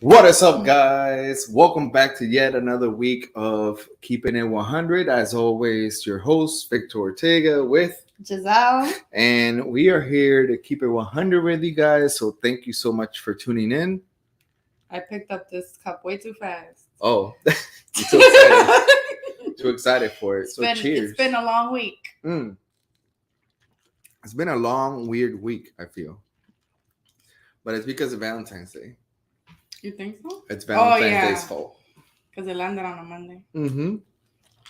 What is up, guys? Welcome back to yet another week of Keeping It 100. As always, your host, Victor Ortega, with Giselle. and we are here to keep it 100 with you guys. So, thank you so much for tuning in. I picked up this cup way too fast. Oh, you're too excited. Too excited for it. Cheers. It's been a long week. It's been a long, weird week, I feel. But it's because of Valentine's Day. You think so? It's Valentine's Day's fault. Because it landed on a Monday. Mm-hmm.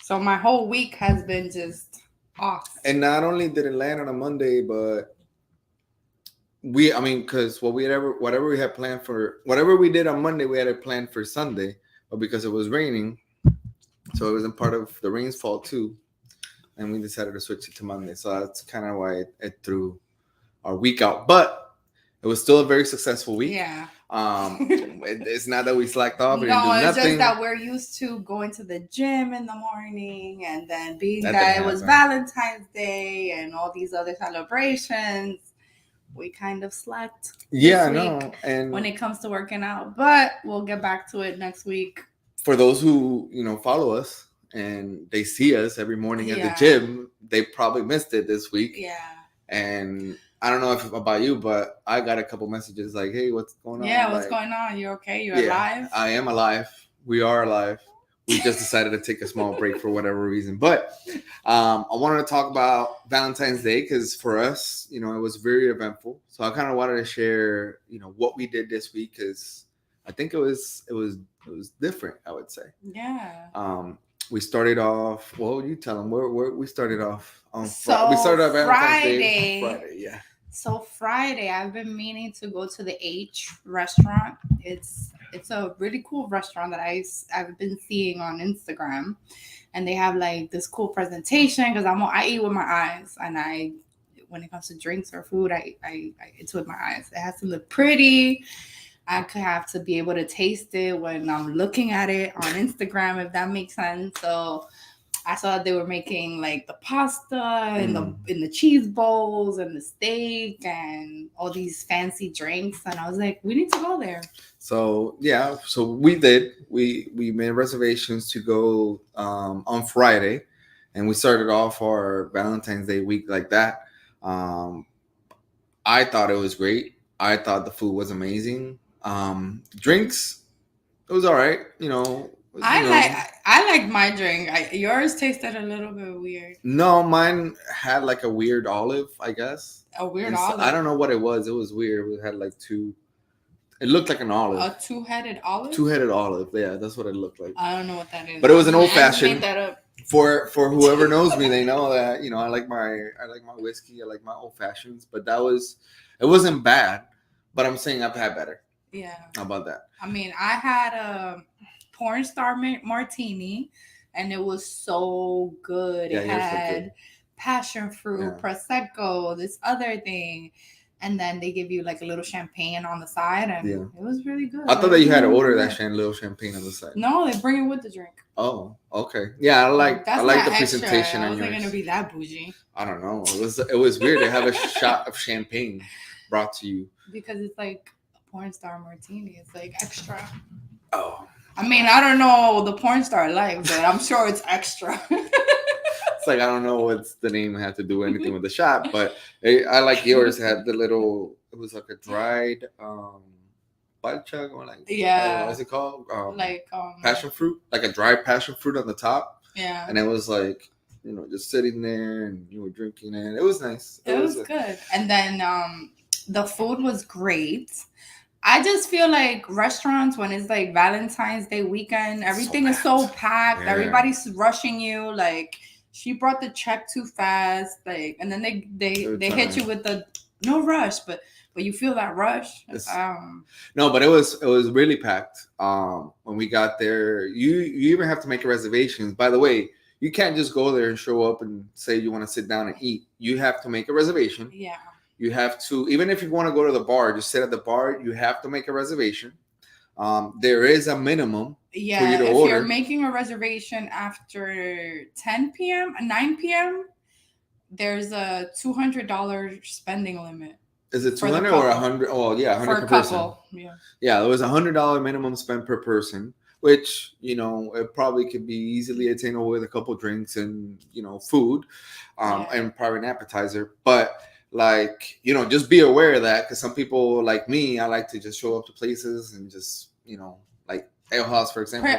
So my whole week has been just off. And not only did it land on a Monday, but because whatever we had planned for, whatever we did on Monday, we had it planned for Sunday, but because it was raining, so it wasn't part of the rain's fault too, and we decided to switch it to Monday. So that's kind of why it threw our week out, but it was still a very successful week. Yeah. It's not that we slacked off. No, it's just that we're used to going to the gym in the morning, and then being that it was Valentine's Day and all these other celebrations, we kind of slacked. Yeah, no. And when it comes to working out, but we'll get back to it next week. For those who follow us and they see us every morning at the gym, they probably missed it this week. Yeah. And I don't know if about you, but I got a couple messages like, "Hey, what's going on?" Yeah, what's going on? You okay? You're alive? I am alive. We are alive. We just decided to take a small break for whatever reason. But I wanted to talk about Valentine's Day because for us, it was very eventful. So I kind of wanted to share, what we did this week because I think it was different, I would say. Yeah. We started off. Well, you tell them where we started off on. We started off Valentine's Friday. Day. Friday, yeah. So Friday, I've been meaning to go to the H restaurant. It's a really cool restaurant that I've been seeing on Instagram, and they have like this cool presentation because I eat with my eyes, and when it comes to drinks or food, I it's with my eyes. It has to look pretty. I could have to be able to taste it when I'm looking at it on Instagram, if that makes sense. So I saw that they were making like the pasta and the cheese bowls and the steak and all these fancy drinks, and I was like, we need to go there. So yeah, so we did. We made reservations to go on Friday, and we started off our Valentine's Day week like that. I thought it was great. I thought the food was amazing. Drinks, it was all right. I like my drink. Yours tasted a little bit weird. No, mine had like a weird olive, I guess. A weird olive? I don't know what it was. It was weird. It had like two. It looked like an olive. A two-headed olive? Two-headed olive. Yeah, that's what it looked like. I don't know what that is. But it was an old-fashioned. Made that up. For whoever knows me, they know that I like my whiskey. I like my old-fashions. But it wasn't bad. But I'm saying I've had better. Yeah. How about that? I mean, I had a porn star martini, and it was so good. Yeah, it had passion fruit, prosecco, this other thing, and then they give you like a little champagne on the side, and it was really good. I thought that you had to order that little champagne on the side. No, they bring it with the drink. Oh, okay. Yeah, I like the presentation. I wasn't gonna be that bougie. I don't know. It was weird to have a shot of champagne brought to you because it's like a porn star martini. It's like extra. Oh. I mean, I don't know the porn star like, but I'm sure it's extra. It's like, I don't know what's the name had to do anything with the shot, but I like yours. Had the little, it was like a dried balchag or like, what's it called? Passion fruit, like a dried passion fruit on the top. Yeah. And it was like, just sitting there and you were drinking it. It was nice. It was good. And then the food was great. I just feel like restaurants, when it's like Valentine's Day weekend, everything is so packed. Yeah. Everybody's rushing you. Like, she brought the check too fast. Like, and then they hit you with the no rush, but you feel that rush. No, but it was really packed. When we got there, you even have to make a reservation. By the way, you can't just go there and show up and say you want to sit down and eat. You have to make a reservation. Yeah. You have to, even if you want to go to the bar, just sit at the bar, you have to make a reservation. There is a minimum for you to order. If you're making a reservation after 10 p.m., 9 p.m., there's a $200 spending limit. Is it For the 200 or couple. 100? Oh yeah, 100 For a per person. couple. Yeah. Yeah, it was $100 minimum spend per person, which it probably could be easily attainable with a couple drinks and food, Yeah. and probably an appetizer. But like just be aware of that because some people like me, I like to just show up to places and just like ale house for example.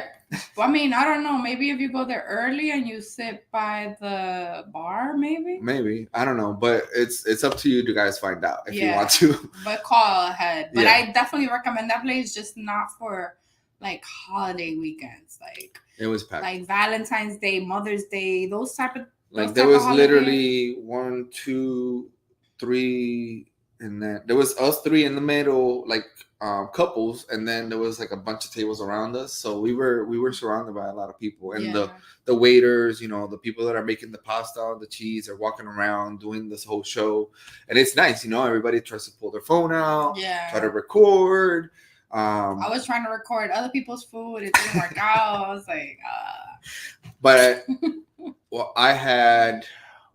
I mean, I don't know. Maybe if you go there early and you sit by the bar, Maybe I don't know, but it's up to you to guys find out if you Yeah. want to. But call ahead. But Yeah. I definitely recommend that place, just not for like holiday weekends, like It was packed. like Valentine's Day, Mother's Day, those type of Like those there type was of holidays. literally 1, 2, 3, and then there was us three in the middle, like couples, and then there was like a bunch of tables around us. So we were surrounded by a lot of people, and Yeah. the waiters, the people that are making the pasta, the cheese, are walking around doing this whole show, and it's nice. Everybody tries to pull their phone out, Yeah. try to record. I was trying to record other people's food. It didn't work out. I was like, But well, I had.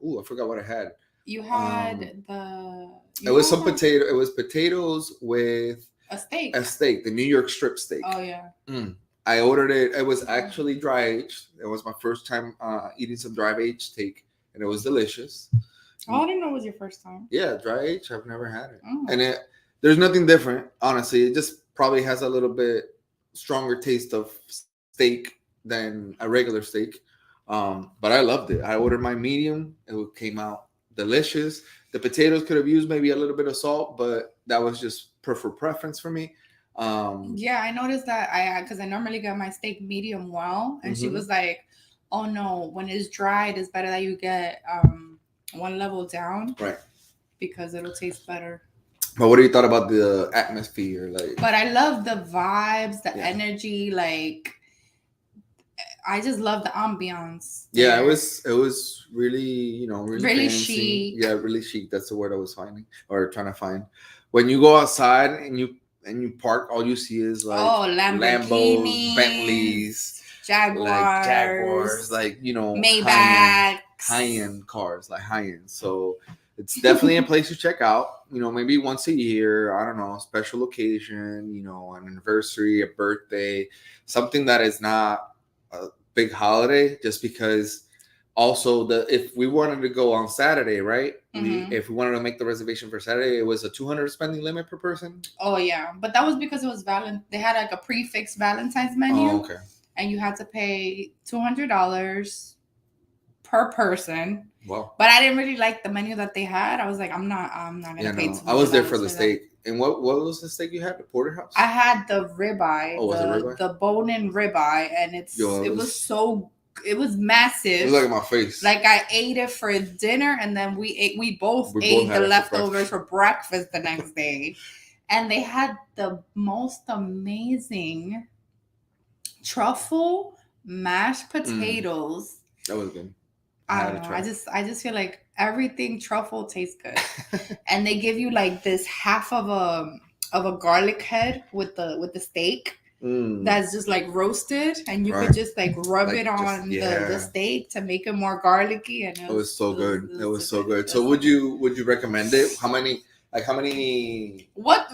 Ooh, I forgot what I had. You had It was some potato. It was potatoes with a steak. A steak, the New York strip steak. Oh yeah. I ordered it. It was actually dry aged. It was my first time eating some dry aged steak, and it was delicious. Oh, I didn't know it was your first time. Yeah, dry aged. I've never had it, and there's nothing different. Honestly, it just probably has a little bit stronger taste of steak than a regular steak. But I loved it. I ordered my medium. It came out delicious. The potatoes could have used maybe a little bit of salt, but that was just preference for me. Yeah, I noticed that because I normally get my steak medium well, and she was like, "Oh no, when it's dried, it's better that you get one level down, right? Because it'll taste better." But what do you thought about the atmosphere, like? But I love the vibes, the energy, like. I just love the ambiance. Yeah, it was really, really fancy. Chic. Yeah, really chic. That's the word I was finding or trying to find. When you go outside and you park, all you see is like Lambos, Bentleys, Jaguars, like Maybach, high-end cars, like high-end. So it's definitely a place to check out. Maybe once a year. I don't know, a special occasion. An anniversary, a birthday, something that is not a big holiday, just because also if we wanted to go on Saturday, right? If we wanted to make the reservation for Saturday, it was a 200 spending limit per person. Oh yeah, but that was because it was they had like a prefix Valentine's menu. Oh, okay. And you had to pay $200 per person. Wow. But I didn't really like the menu that they had. I was like, I'm not gonna pay $200. I was there for the steak. And what was the steak you had? The porterhouse? I had the ribeye. Oh, was it ribeye? The bone-in ribeye, and it was massive. It was like in my face. Like I ate it for dinner, and then we both ate the leftovers for breakfast the next day. And they had the most amazing truffle mashed potatoes. That was good. I don't know. I just feel like everything truffle tastes good. And they give you like this half of a garlic head with the steak that's just like roasted, and you could just like rub it on the steak to make it more garlicky, and it was so good. It was so good. So would you recommend it? How many what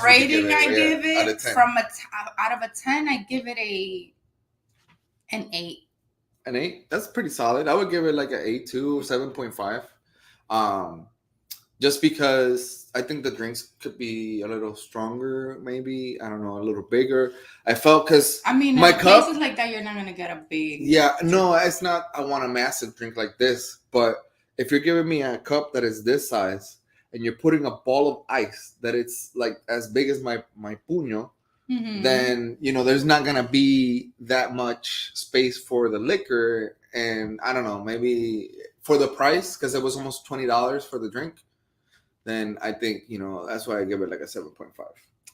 rating I give it? Out of 10? Out of a 10, I give it an 8. An 8? That's pretty solid. I would give it like an 8 too, or 7.5. Just because I think the drinks could be a little stronger, maybe. I don't know, a little bigger. I felt because my cup places like that, you're not gonna get a big. Yeah, no, it's not. I want a massive drink like this, but if you're giving me a cup that is this size and you're putting a ball of ice that it's like as big as my puño. Then there's not gonna be that much space for the liquor, and I don't know, maybe for the price, because it was almost $20 for the drink. Then I think that's why I give it like a 7.5.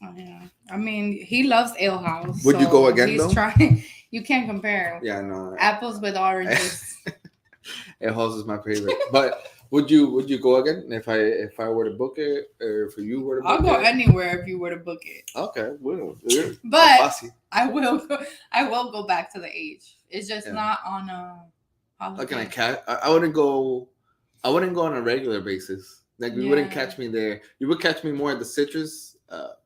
Oh yeah, I mean he loves Ale House. Would you go again though? Trying. You can't compare. Yeah, no. Apples with oranges. Ale House is my favorite, but. Would you go again if I were to book it, or if you were to book it? I'll go anywhere if you were to book it. Okay, well, but I will go back to the H. It's just not on a holiday. Like I wouldn't go on a regular basis. Like you wouldn't catch me there. You would catch me more at the Citrus.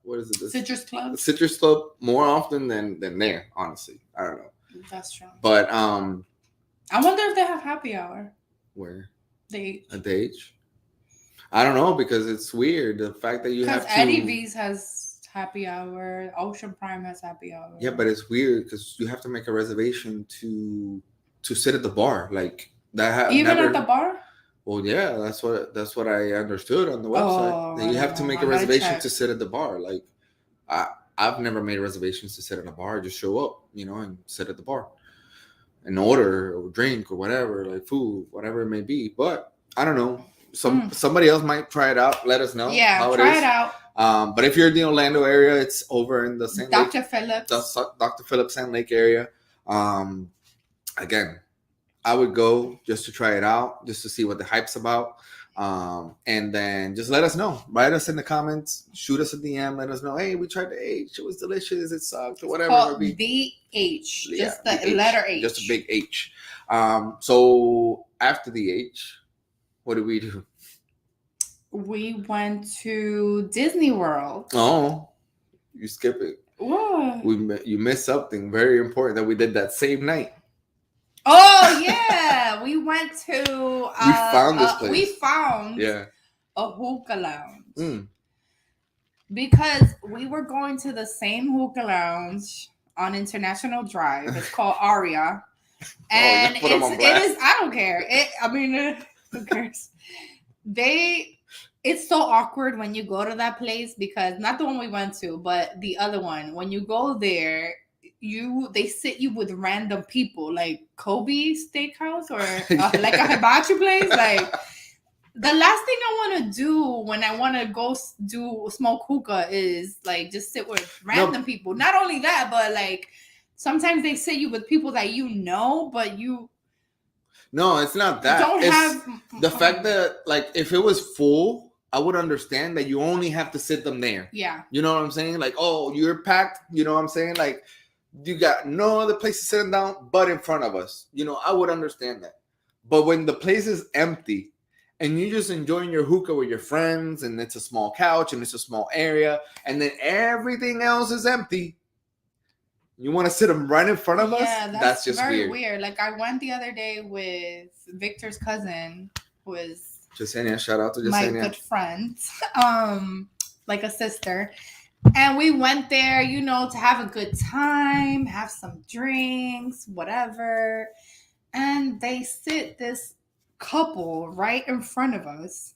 What is it? Citrus Club. The Citrus Club more often than there. Honestly, I don't know. That's true. But I wonder if they have happy hour. Where? At the H. I don't know because it's weird the fact that you have to. Because Eddie V's has happy hour. Ocean Prime has happy hour. Yeah, but it's weird because you have to make a reservation to sit at the bar like that. Even at the bar. Well, yeah, that's what I understood on the website. That you have to make a reservation to sit at the bar. Like, I've never made reservations to sit at a bar. Just show up, and sit at the bar, and order or drink or whatever, like food, whatever it may be. But I don't know. Somebody else might try it out. Let us know. Yeah, how try it out. But if you're in the Orlando area, it's over in the St. Dr. Lake, Phillips. Dr. Phillips St. Lake area. Again, I would go just to try it out, just to see what the hype's about. And then just let us know. Write us in the comments. Shoot us a DM. Let us know, hey, we tried the H. It was delicious. It sucked or whatever. It's called the H. Just the letter H. Just a big H. So after the H, what did we do? We went to Disney World. Oh, you skip it. What? You missed something very important that we did that same night. Oh yeah, we went to. We found this place. We found a hookah lounge because we were going to the same hookah lounge on International Drive. It's called Aria, and it is. I don't care. Who cares? It's so awkward when you go to that place because not the one we went to, but the other one. When you go there. They sit you with random people like Kobe Steakhouse or like a hibachi place. Like the last thing I want to do when I want to go smoke hookah is like just sit with random people. Not only that, but like sometimes they sit you with people that but you. No, it's not that. It's the fact that like if it was full, I would understand that you only have to sit them there. Yeah. You know what I'm saying? Like, oh, you're packed. You know what I'm saying? Like. You got no other place to sit them down but in front of us. I would understand that. But when the place is empty and you're just enjoying your hookah with your friends and it's a small couch and it's a small area and then everything else is empty, you want to sit them right in front of us? That's just very weird. Like I went the other day with Victor's cousin, who is Jasenia. Shout out to Jasenia. My good friend. Like a sister. And we went there, to have a good time, have some drinks, whatever. And they sit this couple right in front of us.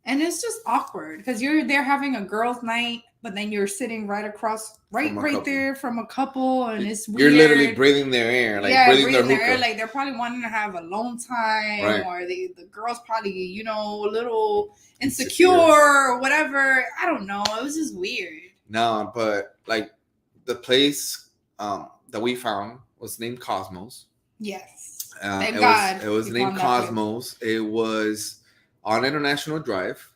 And it's just awkward because you're there having a girls' night, but then you're sitting right across, right there from a couple. And it's weird. You're literally breathing their air. Like breathing their air. Like they're probably wanting to have a alone time. Right. Or the girl's probably, a little insecure or whatever. I don't know. It was just weird. No, but like the place that we found was named Cosmos. Yes. Thank God. It was named Cosmos. It was on International Drive.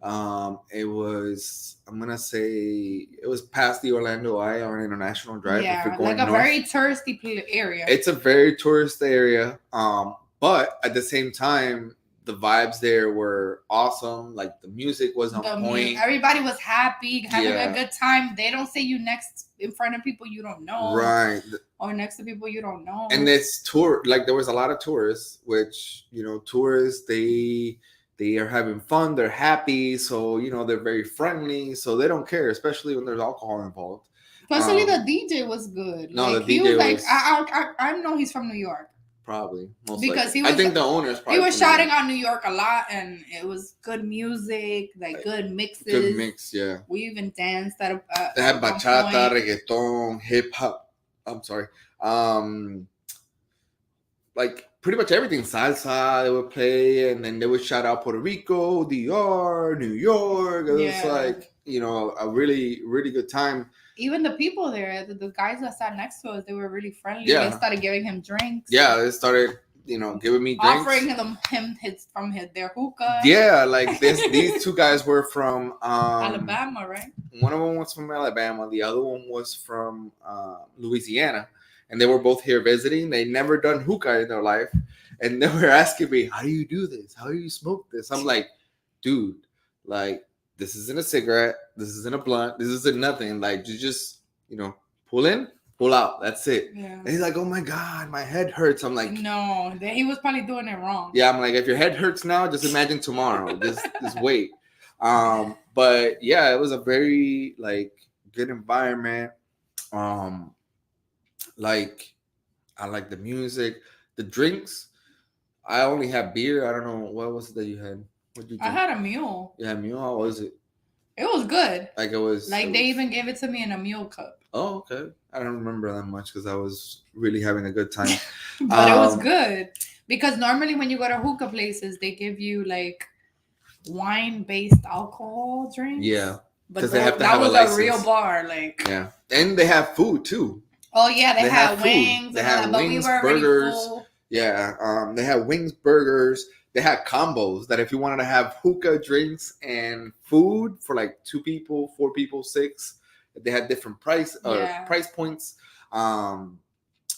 It was, I'm gonna say, it was past the Orlando Eye on International Drive. Yeah, if you're going like a north. Very touristy area. It's a very tourist area. But at the same time, the vibes there were awesome. Like the music was on point. Everybody was happy, having a good time. They don't say you in front of people you don't know, right? Or next to people you don't know. And it's like there was a lot of tourists, which tourists they are having fun. They're happy, so they're very friendly. So they don't care, especially when there's alcohol involved. Especially the DJ was good. No, like, the DJ was like I know he's from New York. Probably. Because I think the owner's probably. He was shouting out New York a lot, and it was good music, like good mixes. Good mix, yeah. We even danced at they had bachata, reggaeton, hip hop. I'm sorry. Like pretty much everything. Salsa they would play, and then they would shout out Puerto Rico, DR, New York. It was like, a really, really good time. Even the people there, the guys that sat next to us, they were really friendly. Yeah. They started giving him drinks. Yeah, they started, giving me drinks. Offering him their hookah. Yeah, like these two guys were from Alabama, right? One of them was from Alabama. The other one was from Louisiana. And they were both here visiting. They never done hookah in their life. And they were asking me, how do you do this? How do you smoke this? I'm like, dude, like, this isn't a cigarette, this isn't a blunt, this isn't nothing. Like, you just, pull in, pull out. That's it. Yeah. And he's like, oh my God, my head hurts. I'm like, no, he was probably doing it wrong. yeah, I'm like, if your head hurts now, just imagine tomorrow. Just wait. But yeah, it was a very like good environment. Like, I like the music, the drinks. I only had beer. I don't know what was it that you had. What did you I drink? had a mule. Yeah, mule. How was it? It was good. Like, it was. Like, it they was... even gave it to me in a mule cup. Oh, okay. I don't remember that much because I was really having a good time. But it was good. Because normally when you go to hookah places, they give you like wine-based alcohol drinks. Yeah. But they have to that have was a license. real bar. Like, yeah. And they have food too. Oh, yeah. They had food. wings. They had but wings, we were burgers. Full. Yeah. They had wings, burgers. They had combos that if you wanted to have hookah drinks and food for like 2 people, 4 people, 6, they had different price points. And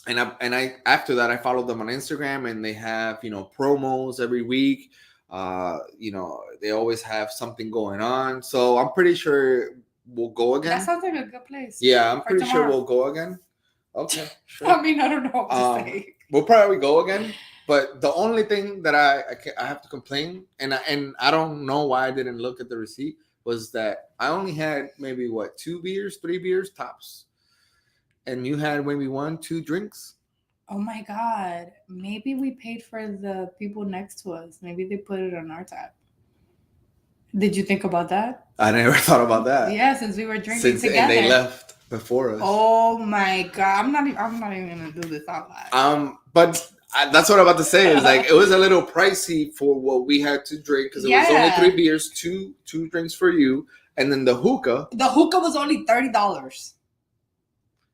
I after that I followed them on Instagram, and they have promos every week. They always have something going on, so I'm pretty sure we'll go again. That sounds like a good place. Yeah, I'm pretty sure we'll go again. Okay, sure. I mean, I don't know what to say. We'll probably go again. But the only thing that I have to complain, and I don't know why I didn't look at the receipt, was that I only had maybe 2 beers, 3 beers tops, and you had maybe 1, 2 drinks. Oh my God! Maybe we paid for the people next to us. Maybe they put it on our tab. Did you think about that? I never thought about that. Yeah, since we were drinking together, and they left before us. Oh my God! I'm not even gonna do this out loud. But. That's what I'm about to say. Is like it was a little pricey for what we had to drink because it was only 3 beers, two drinks for you, and then the hookah. The hookah was only $30.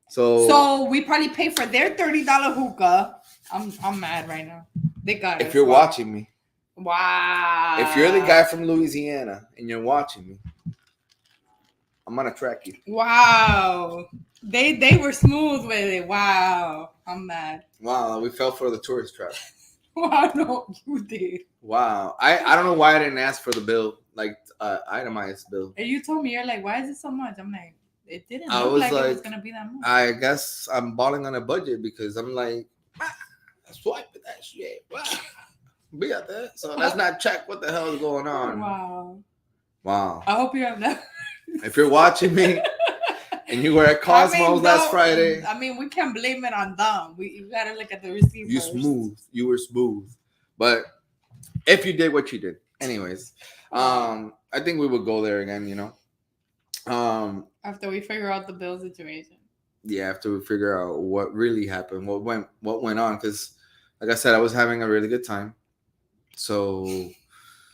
So we probably paid for their $30 hookah. I'm mad right now. They got it. If you're watching me, wow. If you're the guy from Louisiana and you're watching me, I'm gonna track you. Wow. They were smooth with it. Wow. I'm mad. Wow, we fell for the tourist trap. Wow, no, you did. Wow. I don't know why I didn't ask for the bill, like itemized bill. And you told me, you're like, why is it so much? I'm like, it didn't look like it was gonna be that much. I guess I'm balling on a budget because I'm like, swipe that shit. Wow. Be out there. So let's not check what the hell is going on. Wow. I hope you have that. If you're watching me and you were at Cosmos last Friday. I mean, we can't blame it on them. You gotta look at the receipt. You were smooth. But if you did what you did. Anyways, I think we would go there again, after we figure out the bill situation. Yeah, after we figure out what really happened, what went on. Because, like I said, I was having a really good time. So...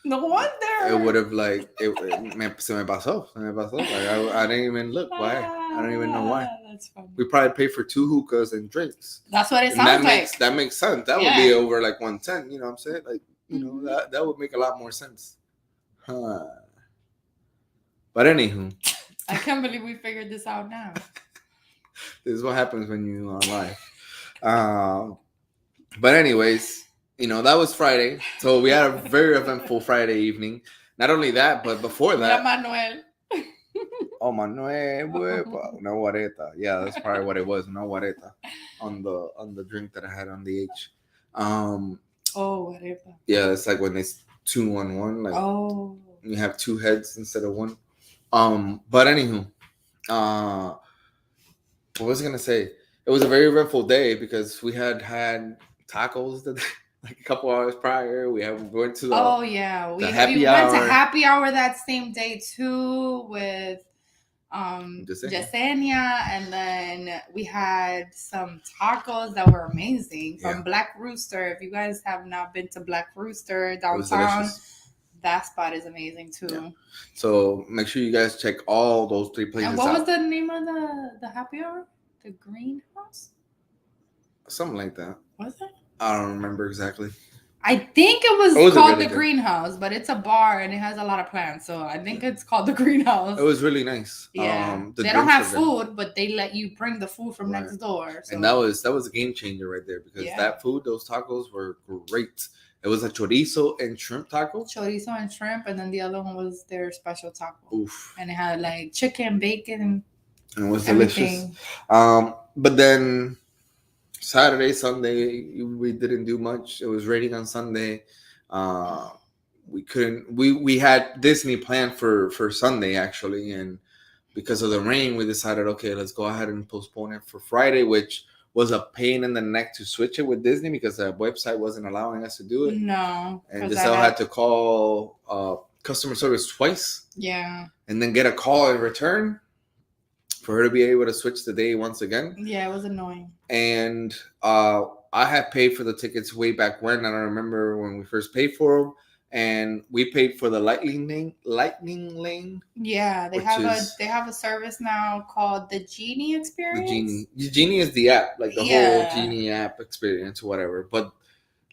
No wonder. It would have se me pasó. Like I didn't even look. Why? I don't even know why. That's funny. We probably paid for 2 hookahs and drinks. That's what it sounds like. That makes sense. That would be over like 110. You know what I'm saying? Like that would make a lot more sense. Huh. But anywho, I can't believe we figured this out now. This is what happens when you are live. But anyways. That was Friday. So we had a very eventful Friday evening. Not only that, but before that. Manuel. Oh, Manuel. Una guareta. Yeah, that's probably what it was. Una guareta on the drink that I had on the H. Guareta. Yeah, it's like when it's 2 on 1. Like you have 2 heads instead of 1. But anywho, what was I gonna say? It was a very eventful day because we had tacos like a couple hours prior. We went to the we went hour. to happy hour that same day too with Yesenia, and then we had some tacos that were amazing from Black Rooster. If you guys have not been to Black Rooster downtown, that spot is amazing too. Yeah. So make sure you guys check all those 3 places out. And what was the name of the happy hour? The Greenhouse? Something like that. Was it? I don't remember exactly. I think it was called the Greenhouse, but it's a bar and it has a lot of plants, so I think it's called the Greenhouse. It was really nice. Yeah, they don't have food, but they let you bring the food from next door. So. And that was a game changer right there because that food, those tacos were great. It was a chorizo and shrimp taco. Chorizo and shrimp, and then the other one was their special taco. Oof. And it had like chicken, bacon, And it was delicious. everything. But then Saturday, Sunday, we didn't do much. It was raining on Sunday. We couldn't. We had Disney planned for Sunday actually, and because of the rain, we decided, okay, let's go ahead and postpone it for Friday, which was a pain in the neck to switch it with Disney because the website wasn't allowing us to do it. No. And Gissel had to call customer service twice. Yeah. And then get a call in return for her to be able to switch the day once again. Yeah, it was annoying. And I had paid for the tickets way back when. I don't remember when we first paid for them. And we paid for the Lightning Lane. Yeah, they have a service now called the Genie Experience. The Genie is the app, like the whole Genie app experience, whatever. But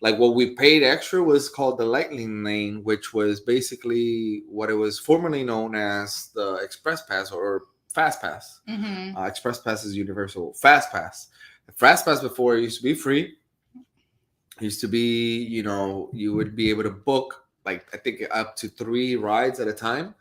like what we paid extra was called the Lightning Lane, which was basically what it was formerly known as the Express Pass or Fast Pass. Mm-hmm. Express Pass is universal. Fast Pass. The Fast Pass before it used to be free. It used to be, you would be able to book like I think up to 3 rides at a time,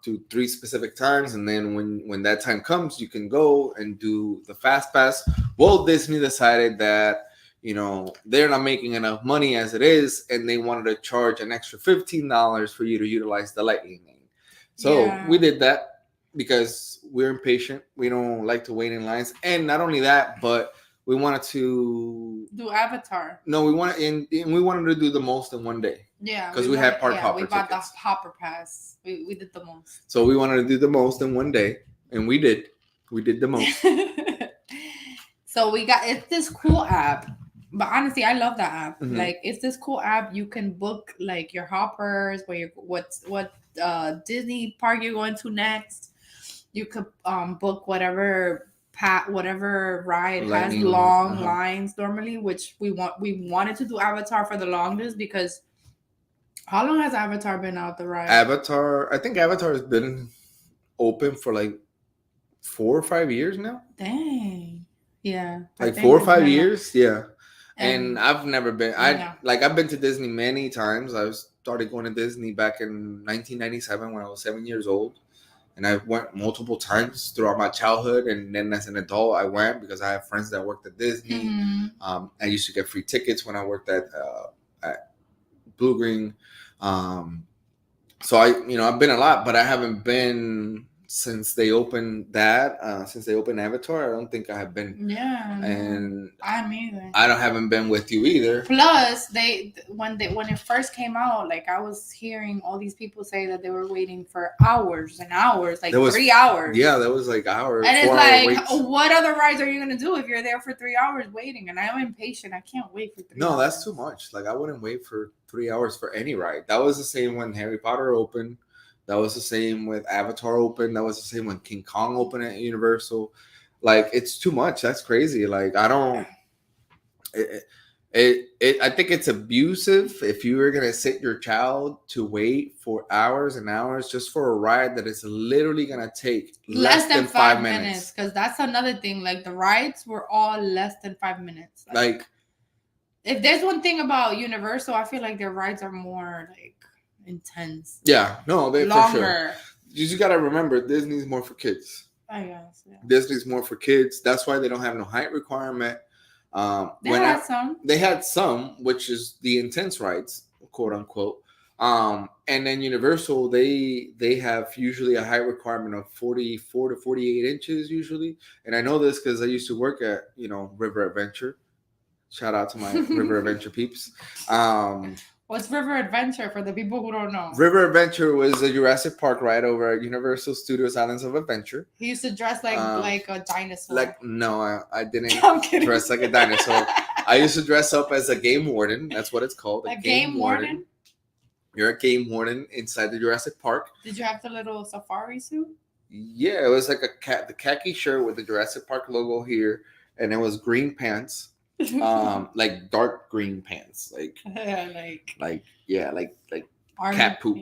to 3 specific times, and then when that time comes, you can go and do the Fast Pass. Walt Disney decided that they're not making enough money as it is, and they wanted to charge an extra $15 for you to utilize the Lightning Lane. So we did that because we're impatient. We don't like to wait in lines, and not only that, but we wanted to do Avatar. No, we wanted to do the most in one day. Yeah, because we had park hopper tickets. We bought the hopper pass. We did the most. So we wanted to do the most in one day, and we did. We did the most. So it's this cool app, but honestly, I love that app. Mm-hmm. Like, it's this cool app. You can book like your hoppers, what Disney park you're going to next. You could book whatever ride has long lines normally, which we wanted to do Avatar for the longest because. How long has Avatar been out the ride? I think Avatar has been open for like 4 or 5 years now. Dang. Yeah. Like 4 or 5 years. Yeah. And I've never been. I've been to Disney many times. I started going to Disney back in 1997 when I was 7 years old. And I went multiple times throughout my childhood. And then as an adult, I went because I have friends that worked at Disney. Mm-hmm. I used to get free tickets when I worked at Blue Green. So I've been a lot, but I haven't been since they opened Avatar. I don't think I have been. Yeah. And I'm either. I haven't been with you either. Plus, when it first came out, like I was hearing all these people say that they were waiting for hours and hours, like 3 hours. Yeah, that was like hours. And it's like, what other rides are you gonna do if you're there for 3 hours waiting? And I'm impatient. I can't wait for 3 hours. No, that's too much. Like I wouldn't wait for 3 hours for any ride. That was the same when Harry Potter opened. That was the same with Avatar open. That was the same when King Kong opened at Universal. Like, it's too much. That's crazy. Like, I don't. I think it's abusive if you were gonna sit your child to wait for hours and hours just for a ride that is literally gonna take less than 5 minutes. Because that's another thing. Like, the rides were all less than 5 minutes. Like if there's one thing about Universal, I feel like their rides are more like intense. Yeah, no, they longer. For sure. You just gotta remember, Disney's more for kids. I guess. Yeah. Disney's more for kids. That's why they don't have no height requirement. They had some, which is the intense rides, quote unquote. And then Universal, they have usually a height requirement of 44 to 48 inches usually. And I know this because I used to work at River Adventure. Shout out to my River Adventure peeps. What's River Adventure for the people who don't know? River Adventure was a Jurassic Park ride over at Universal Studios Islands of Adventure. He used to dress like a dinosaur. I didn't dress like a dinosaur. I used to dress up as a game warden. That's what it's called. A game warden? You're a game warden inside the Jurassic Park. Did you have the little safari suit? Yeah, it was like the khaki shirt with the Jurassic Park logo here, and it was green pants. Like dark green pants, like cat poop,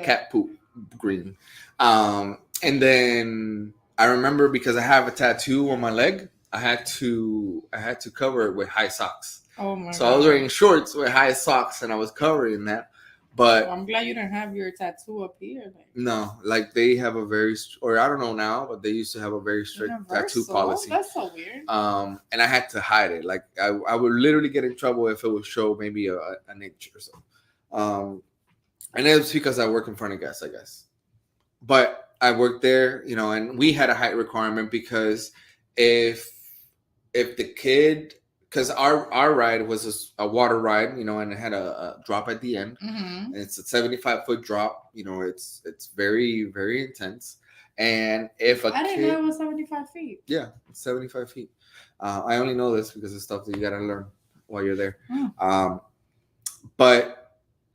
cat poop green. And then I remember because I have a tattoo on my leg, I had to cover it with high socks. Oh my So god. I was wearing shorts with high socks, and I was covering that. But I'm glad you didn't have your tattoo up here. Like, no, like they have a very, or I don't know now, but they used to have a very strict tattoo universal? policy. That's so weird. And I had to hide it. Like I would literally get in trouble if it would show maybe an inch or so. And it was because I work in front of guests, I guess. But I worked there, you know, and we had a height requirement because if the kid, because our ride was a water ride, you know, and it had a drop at the end. Mm-hmm. And it's a 75-foot drop. You know, it's very, very intense. And if a I didn't know it was 75 feet. yeah, 75 feet. I only know this because it's stuff that you got to learn while you're there. But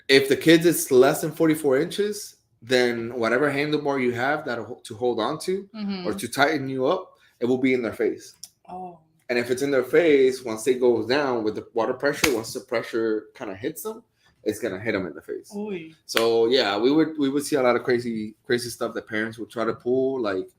if the kids is less than 44 inches, then whatever handlebar you have that to hold on to or to tighten you up, it will be in their face. Oh. And if it's in their face, once they go down with the water pressure, once the pressure kind of hits them, it's gonna hit them in the face. Oy. So yeah, we would see a lot of crazy stuff that parents would try to pull, like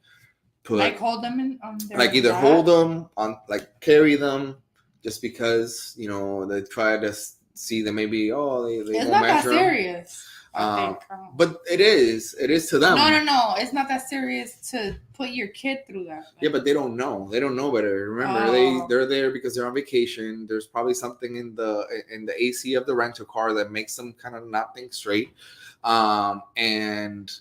hold them in on their like either lap? hold them on, like carry them, just because, you know, they try to see that maybe they it's won't not that measure them. serious. But it is to them. No, it's not that serious to put your kid through that. Yeah, but they don't know better. Remember, they're there because they're on vacation. There's probably something in the AC of the rental car that makes them kind of not think straight. And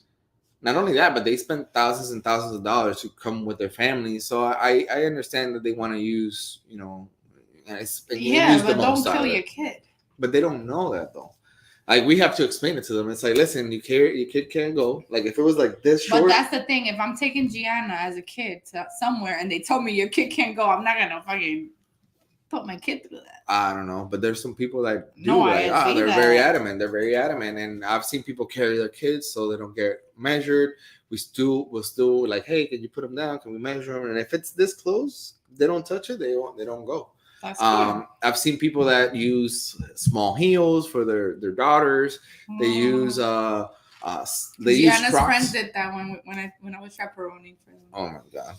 not only that, but they spend thousands and thousands of dollars to come with their families. So I understand that they want to use, you know, use but the most don't kill your kid. But they don't know that though. Like, we have to explain it to them. It's like, listen, your kid can't go. Like, if it was like this short. But that's the thing. If I'm taking Gianna as a kid to somewhere and they told me your kid can't go, I'm not gonna fucking put my kid through that. I don't know, but there's some people that do. No, they're very adamant. They're very adamant, and I've seen people carry their kids so they don't get measured. We'll still like, hey, can you put them down? Can we measure them? And if it's this close, they don't touch it. They don't go. That's cool. I've seen people that use small heels for their daughters. They use Gianna's use Crocs. friends did that when I was chaperoning for them. Oh my god.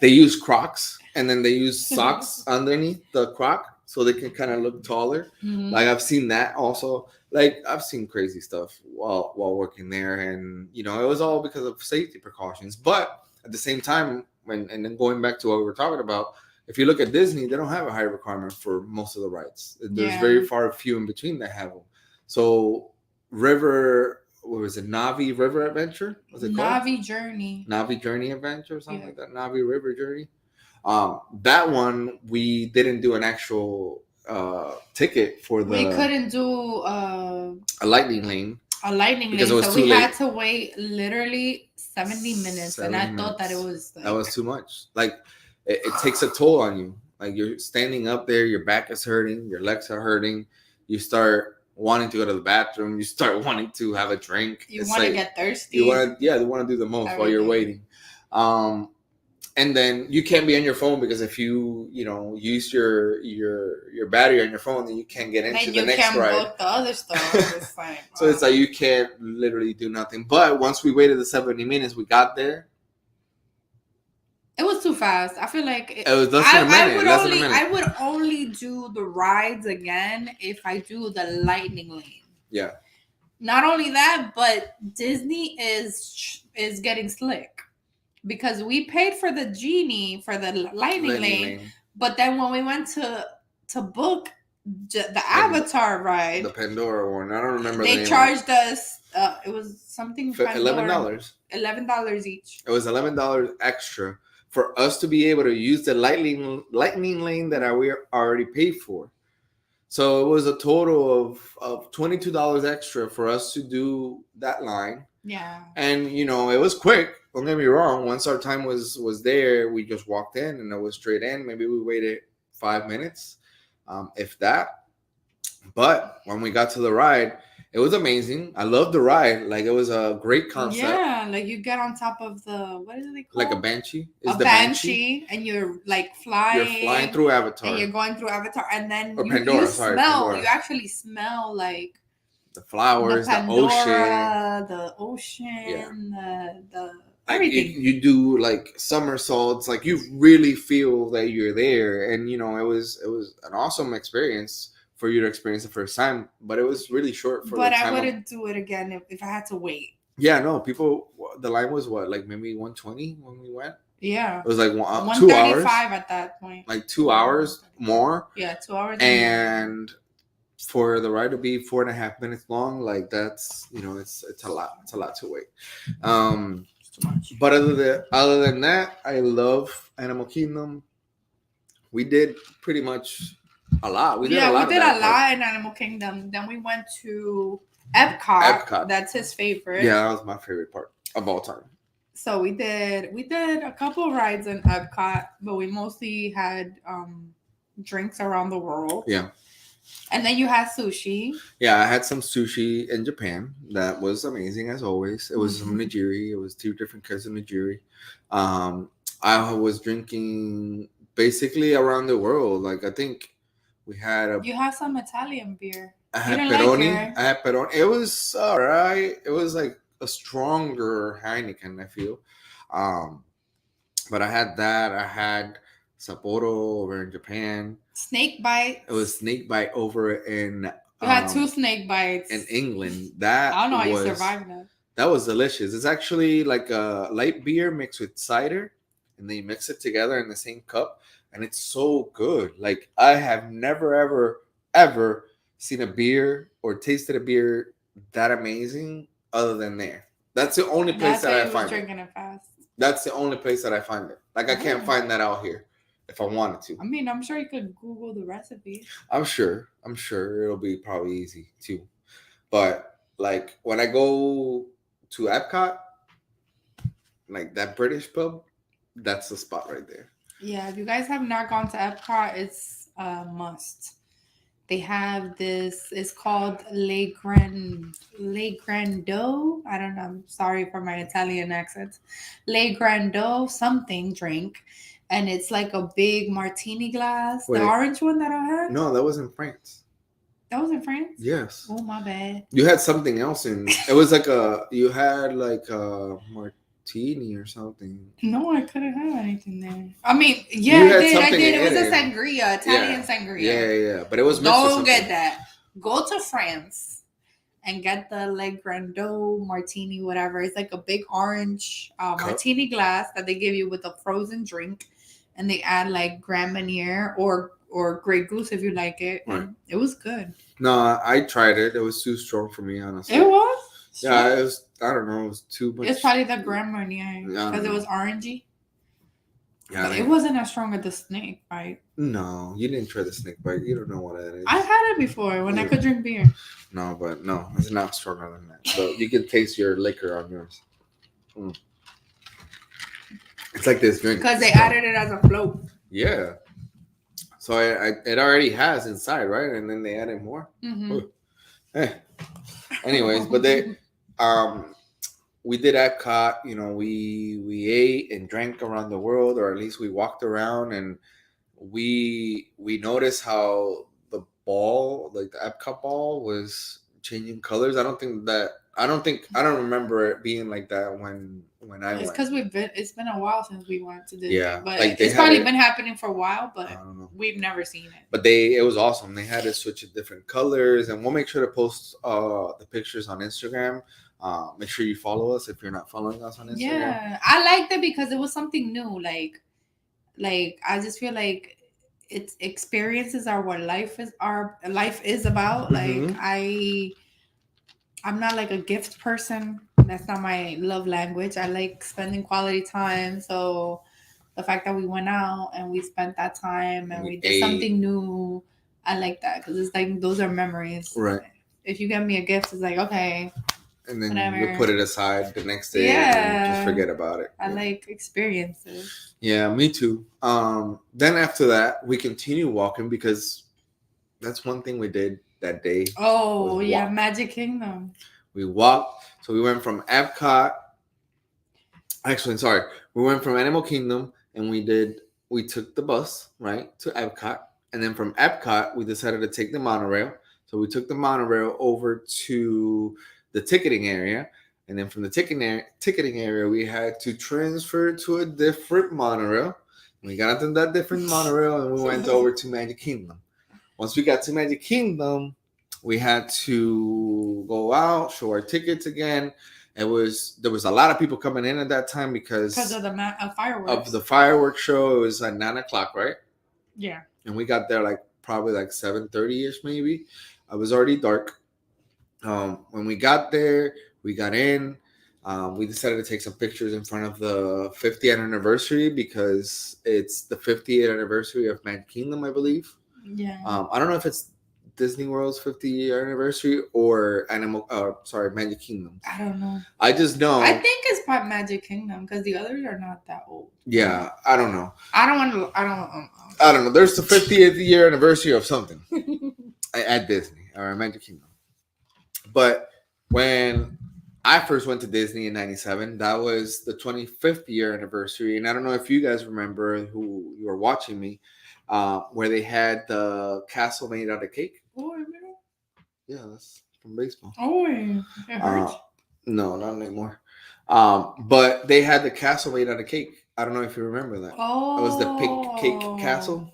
They use Crocs, and then they use socks underneath the Croc so they can kind of look taller. Like, I've seen that also. Like, I've seen crazy stuff while working there, and you know, it was all because of safety precautions. But at the same time, and then going back to what we were talking about, if you look at Disney, they don't have a height requirement for most of the rides. There's very few in between that have them. So Navi River Adventure? Was it called? Navi Journey Adventure or something like that. Navi River Journey. That one, we didn't do an actual ticket for we couldn't do a lightning lane. Because it was so we had to wait literally 70 minutes, and I thought that it was that was too much. Like, it takes a toll on you. Like, you're standing up there, your back is hurting, your legs are hurting, you start wanting to go to the bathroom, you start wanting to have a drink. You want to get thirsty. You want to do the most while you're waiting. And then you can't be on your phone, because if you use your battery on your phone, then you can't get into the next ride. You can't book the other stuff. It's like, so it's like you can't literally do nothing. But once we waited the 70 minutes, we got there. It was too fast. I feel like it was less than a minute. I would only do the rides again if I do the lightning lane. Yeah. Not only that, but Disney is getting slick, because we paid for the genie for the lightning lane, but then when we went to book the Avatar ride, the Pandora one, I don't remember. They charged us. It was something $11. $11 each. It was $11 extra for us to be able to use the lightning lane that we already paid for. So it was a total of $22 extra for us to do that line. Yeah. And, you know, it was quick. Don't get me wrong. Once our time was there, we just walked in and it was straight in. Maybe we waited 5 minutes, if that. But when we got to the ride, it was amazing. I loved the ride. Like, it was a great concept. Yeah, like you get on top of the, what is it called? Like a banshee. A banshee, and you're like flying. You're flying through Avatar. And you're going through Avatar, and then Pandora, Pandora. You actually smell like the flowers, the Pandora, the ocean, yeah. like everything. you do like somersaults, like you really feel that you're there, and it was an awesome experience for you to experience the first time, but it was really short for the But I time of. wouldn't do it again if I had to wait. Yeah, no, people. The line was what, like maybe 120 when we went. Yeah. It was like 2 hours, 135 at that point. like 2 hours more, Yeah, 2 hours. and for the ride to be 4.5 minutes long, like that's it's a lot. It's a lot to wait. It's too much. But other than that, I love Animal Kingdom. We did pretty much a lot. We did a Yeah, lot we of did that a park. lot in Animal Kingdom. Then we went to Epcot. Epcot. That's his favorite. Yeah, that was my favorite part of all time. So we did a couple rides in Epcot, but we mostly had drinks around the world. Yeah. And then you had sushi. Yeah, I had some sushi in Japan. That was amazing as always. It was some nigiri. It was 2 different kinds of nigiri. I was drinking basically around the world. Like I think we had You had some Italian beer. I had You didn't Peroni. like it. I had Peroni. It was all right. It was like a stronger Heineken, I feel. But I had that. I had Sapporo over in Japan. Snake bites. It was snake bite over in. You had 2 snake bites in England. That I don't know how you survived that. That was delicious. It's actually like a light beer mixed with cider, and then you mix it together in the same cup, and it's so good. Like I have never ever seen a beer or tasted a beer that amazing other than there. That's the only place that I find it. Drinking it fast. That's the only place that I find it. Like I can't find that out here if I wanted to. I mean, I'm sure you could Google the recipe. I'm sure it'll be probably easy too. But like when I go to Epcot, like that British pub, that's the spot right there. Yeah, if you guys have not gone to Epcot, it's a must. They have this. It's called Le Grando. I don't know. I'm sorry for my Italian accent. Le Grando something drink, and it's like a big martini glass. Wait. The orange one that I had. No, that was in France. That was in France. Yes. Oh my bad. You had something else in. It was like you had like a martini or something. No, I couldn't have anything there. I mean, yeah, I did. It was a sangria, Italian sangria. Yeah. But it was mixed. Don't get that. Go to France and get the Le Grando martini, whatever. It's like a big orange martini glass that they give you with a frozen drink, and they add like Grand Marnier or Grey Goose if you like it. Right. It was good. No, I tried it. It was too strong for me, honestly. It was. Yeah, it was. I don't know. It was too much. It's probably the Grand Marnier because it was orangey. Yeah, but it wasn't as strong as the snake bite. No, you didn't try the snake bite. You don't know what that is. I've had it before when I could drink beer. No, it's not stronger than that. So you can taste your liquor on yours. It's like this drink. Because they added it as a float. Yeah. So it already has inside, right? And then they added more. Mm-hmm. Anyways, but we did Epcot. We ate and drank around the world, or at least we walked around, and we noticed how the ball, like the Epcot ball, was changing colors. I don't remember it being like that when I went. It's because it's been a while since we went to Disney. Yeah, but like it's probably been happening for a while, but I don't know. We've never seen it. But it was awesome. They had to switch to different colors, and we'll make sure to post the pictures on Instagram. Make sure you follow us if you're not following us on Instagram. Yeah, I liked it because it was something new. Like I just feel like it's experiences are what life is about. Mm-hmm. Like I'm not like a gift person. That's not my love language. I like spending quality time. So the fact that we went out and we spent that time and we did something new, I like that because it's like those are memories. Right. If you get me a gift, it's like, okay. And then you put it aside the next day and just forget about it. I like experiences. Yeah, me too. Then after that, we continue walking because that's one thing we did that day. Oh, yeah, Magic Kingdom. We walked. So we went from Epcot. Actually, sorry. We went from Animal Kingdom and we took the bus, right, to Epcot. And then from Epcot, we decided to take the monorail. So we took the monorail over to the ticketing area. And then from the ticketing area, we had to transfer to a different monorail. We got into that different monorail and we went over to Magic Kingdom. Once we got to Magic Kingdom, we had to go out, show our tickets again. There was a lot of people coming in at that time because of the fireworks. Of the fireworks show. It was at 9:00, right? Yeah. And we got there probably 7:30ish maybe. It was already dark. When we got there, we got in. We decided to take some pictures in front of the 50th anniversary because it's the 50th anniversary of Magic Kingdom, I believe. Yeah. I don't know if it's Disney World's 50th anniversary or Magic Kingdom. I don't know. I just know. I think it's part Magic Kingdom because the others are not that old. Yeah, I don't know. I don't know. There's the 50th year anniversary of something at Disney or Magic Kingdom. But when I first went to Disney in 97, that was the 25th year anniversary. And I don't know if you guys remember who you were watching me, where they had the castle made out of cake. Oh, I remember. Yeah, that's from baseball. Oh, it hurts. No, not anymore. But they had the castle made out of cake. I don't know if you remember that. Oh. It was the pink cake castle.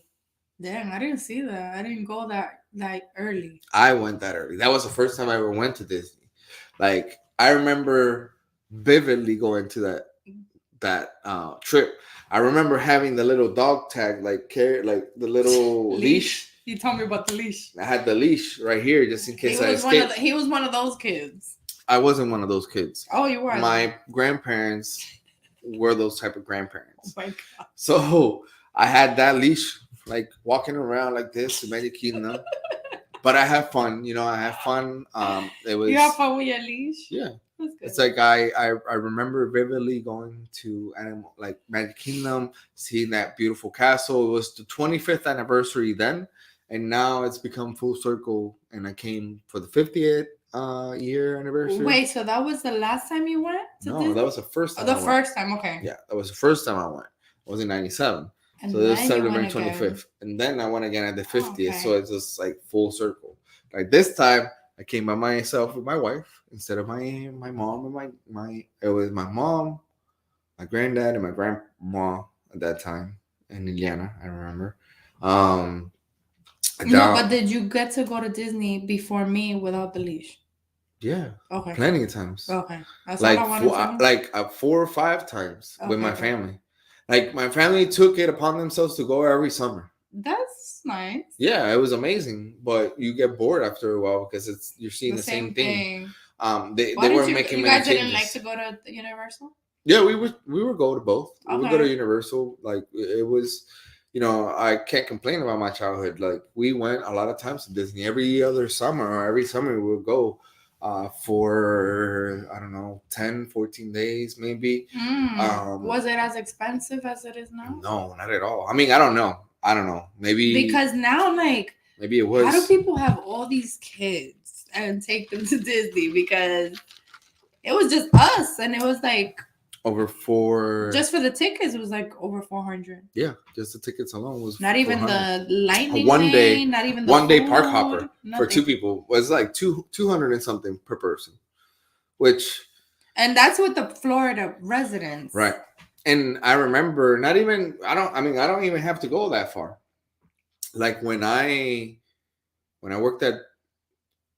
Damn, I didn't see that. I didn't go that early. I went that early. That was the first time I ever went to Disney. I remember vividly going to that trip. I remember having the little dog tag, the little leash. You told me about the leash. I had the leash right here just in case I escaped. He was one of those kids. I wasn't one of those kids. Oh, you were. My grandparents were those type of grandparents. Oh my God. So I had that leash, walking around like this in Magic Kingdom. But I have fun, I have fun. It was. You have fun with your leash? Yeah. That's good. It's I remember vividly going to Magic Kingdom, seeing that beautiful castle. It was the 25th anniversary then, and now it's become full circle. And I came for the 50th year anniversary. Wait, so that was the last time you went to Disney? That was the first time. First time, okay. Yeah, that was the first time I went. It was in 97. And so this celebrating 25th. And then I went again at the 50th. Okay. So it's just full circle. This time I came by myself with my wife instead of my mom and it was my mom, my granddad, and my grandma at that time, and Liliana, I remember. But did you get to go to Disney before me without the leash? Yeah. Okay. Plenty of times. Okay. That's all I wanted to know. 4 or 5 times with my family. My family took it upon themselves to go every summer. That's nice. Yeah, it was amazing, but you get bored after a while because you're seeing the same thing. They weren't making you many guys changes. didn't like to go to Universal? Yeah, we would go to both. Okay. We would go to Universal. It was, I can't complain about my childhood. We went a lot of times to Disney every other summer, or every summer we would go. For I don't know 10 14 days maybe. Was it as expensive as it is now? No, not at all. I mean, I don't know, maybe because now maybe it was. How do people have all these kids and take them to Disney? Because it was just us, and it was over just for the tickets, it was over 400. Yeah, just the tickets alone was not even the lightning one day, not even the one day food, park hopper nothing. For 2 people was 200 and something per person, and that's with the Florida residents, right? And I remember I don't even have to go that far. When I worked at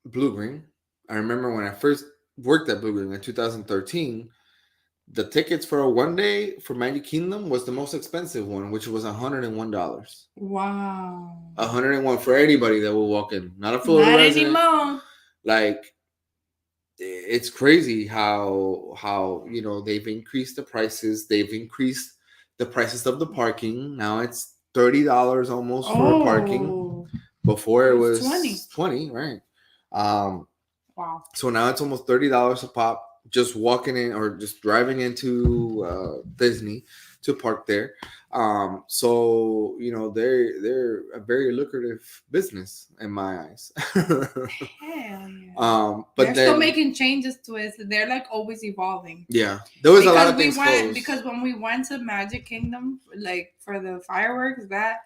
Blue Green, I remember when I first worked at Blue Green in 2013. The tickets for a 1 day for Magic Kingdom was the most expensive one, which was $101. Wow. 101 for anybody that will walk in, not a Florida resident. Anymore. It's crazy how they've increased the prices. They've increased the prices of the parking. Now it's $30 almost for parking. Before it was 20, right? Wow. So now it's almost $30 a pop. Just walking in or just driving into Disney to park there. So they're a very lucrative business in my eyes. Hell yeah. But they're still making changes to it. So they're always evolving. Yeah, there was a lot of things closed. Because when we went to Magic Kingdom, for the fireworks, that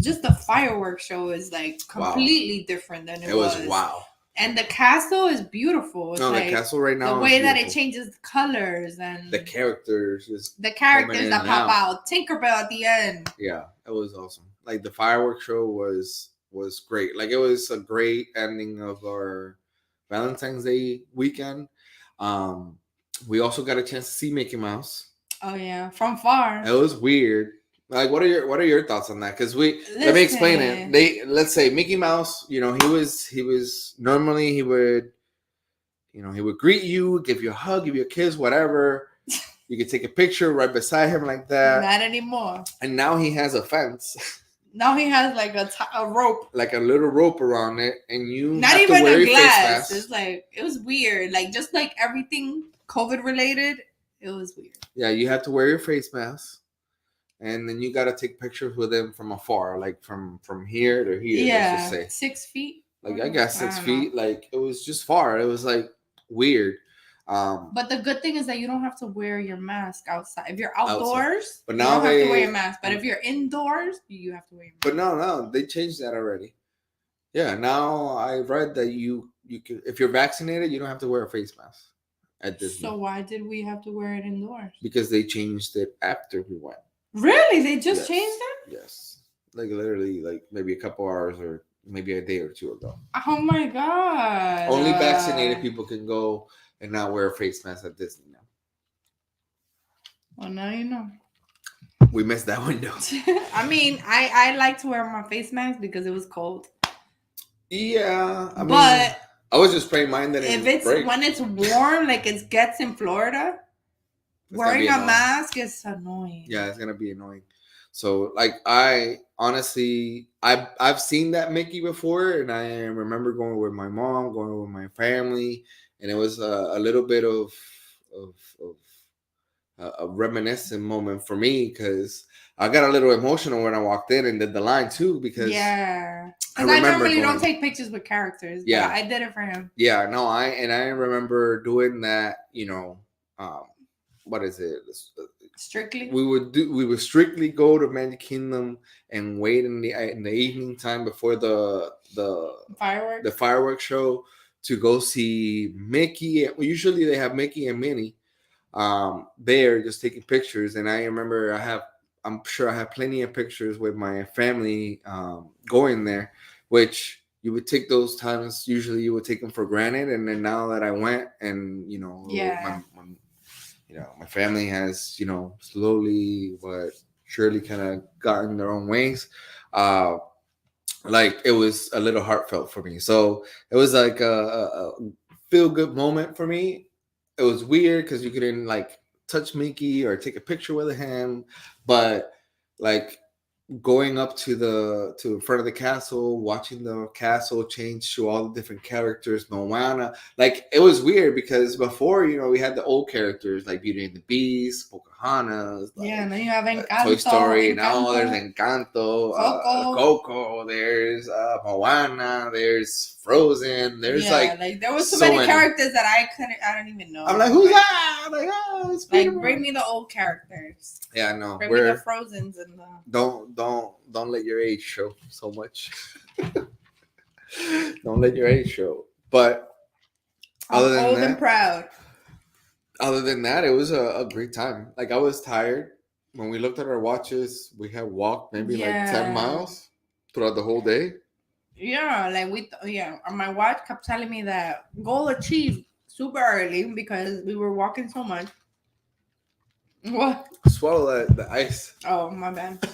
just the fireworks show is completely different than it was. Wow. And the castle is beautiful. It's No, the like castle right the now way is that it beautiful. changes colors and The characters just the coming characters in that and pop out. out. Tinkerbell at the end. Yeah, it was awesome. Like the fireworks show was great. Like it was a great ending of our Valentine's Day weekend. Um, we also got a chance to see Mickey Mouse. Oh yeah, from far. It was weird. Like, what are your thoughts on that? Because let me explain it. Listen. Let's say Mickey Mouse. You know, he was normally he would, you know, he would greet you, give you a hug, give you a kiss, whatever. You could take a picture right beside him like that. Not anymore. And now he has a fence. Now he has like a rope. Like a little rope around it, and you Not have even to wear a your face glass. mask. It's like it was weird. Like just like everything COVID related, it was weird. Yeah, you have to wear your face mask, and then you got to take pictures with him from afar, like from here to here. Yeah, Let's just say 6 feet. like I guess I 6 don't feet. Like it was just far. It was like weird. But the good thing is that you don't have to wear your mask outside. If you're Outside. outdoors, But you now don't have to they- wear your mask. But if you're indoors, you have to wear your mask. But no, they changed that already. Yeah, now I read that you can, if you're vaccinated, you don't have to wear a face mask at Disney. So why did we have to wear it indoors? Because they changed it after we went. Really? They just Yes. changed it? Yes. Like literally, like maybe a couple hours or maybe a day or two ago. Oh my god. Only vaccinated people can go and not wear a face mask at Disney now. Well, now you know. We missed that window. I mean, I like to wear my face mask because it was cold. Yeah, I mean, But I was just praying mine that if it's when it's warm, like it gets in Florida, wearing a mask is annoying. Yeah, it's gonna be annoying. So, like, I honestly, I've seen that Mickey before, and I remember going with my mom, going with my family, and it was a little bit of a reminiscent moment for me because I got a little emotional when I walked in and did the line too because yeah, because I normally don't take pictures with characters. Yeah, I did it for him. Yeah, no, I remember doing that. You know, what is it? Strictly, we would strictly go to Magic Kingdom and wait in the evening time before the fireworks show to go see Mickey. Usually they have Mickey and Minnie there just taking pictures, and I remember I'm sure I have plenty of pictures with my family going there, which you would take those times. Usually you would take them for granted, and then now that I went, and you know, my family has, you know, slowly but surely kind of gotten their own ways. Like it was a little heartfelt for me, so it was like a feel good moment for me. It was weird because you couldn't like touch Mickey or take a picture with him, but like going up to in front of the castle, watching the castle change to all the different characters, Moana, like it was weird because before, you know, we had the old characters like Beauty and the Beast, Pocahontas, like, and then you have Encanto, Toy Story. Now there's Encanto, Coco, there's Moana, there's Frozen, there's like there was so many characters that I don't even know. I'm like, who's that? I'm like, oh, it's like bring me the old characters. Yeah, I know. Bring me the Frozens and the don't let your age show so much. Don't let your age show. But I'm old and proud. Other than that, it was a great time. Like I was tired. When we looked at our watches, we had walked maybe like 10 miles throughout the whole day. Yeah, like my watch kept telling me that goal achieved super early because we were walking so much. What? Swallow the ice. Oh, my bad.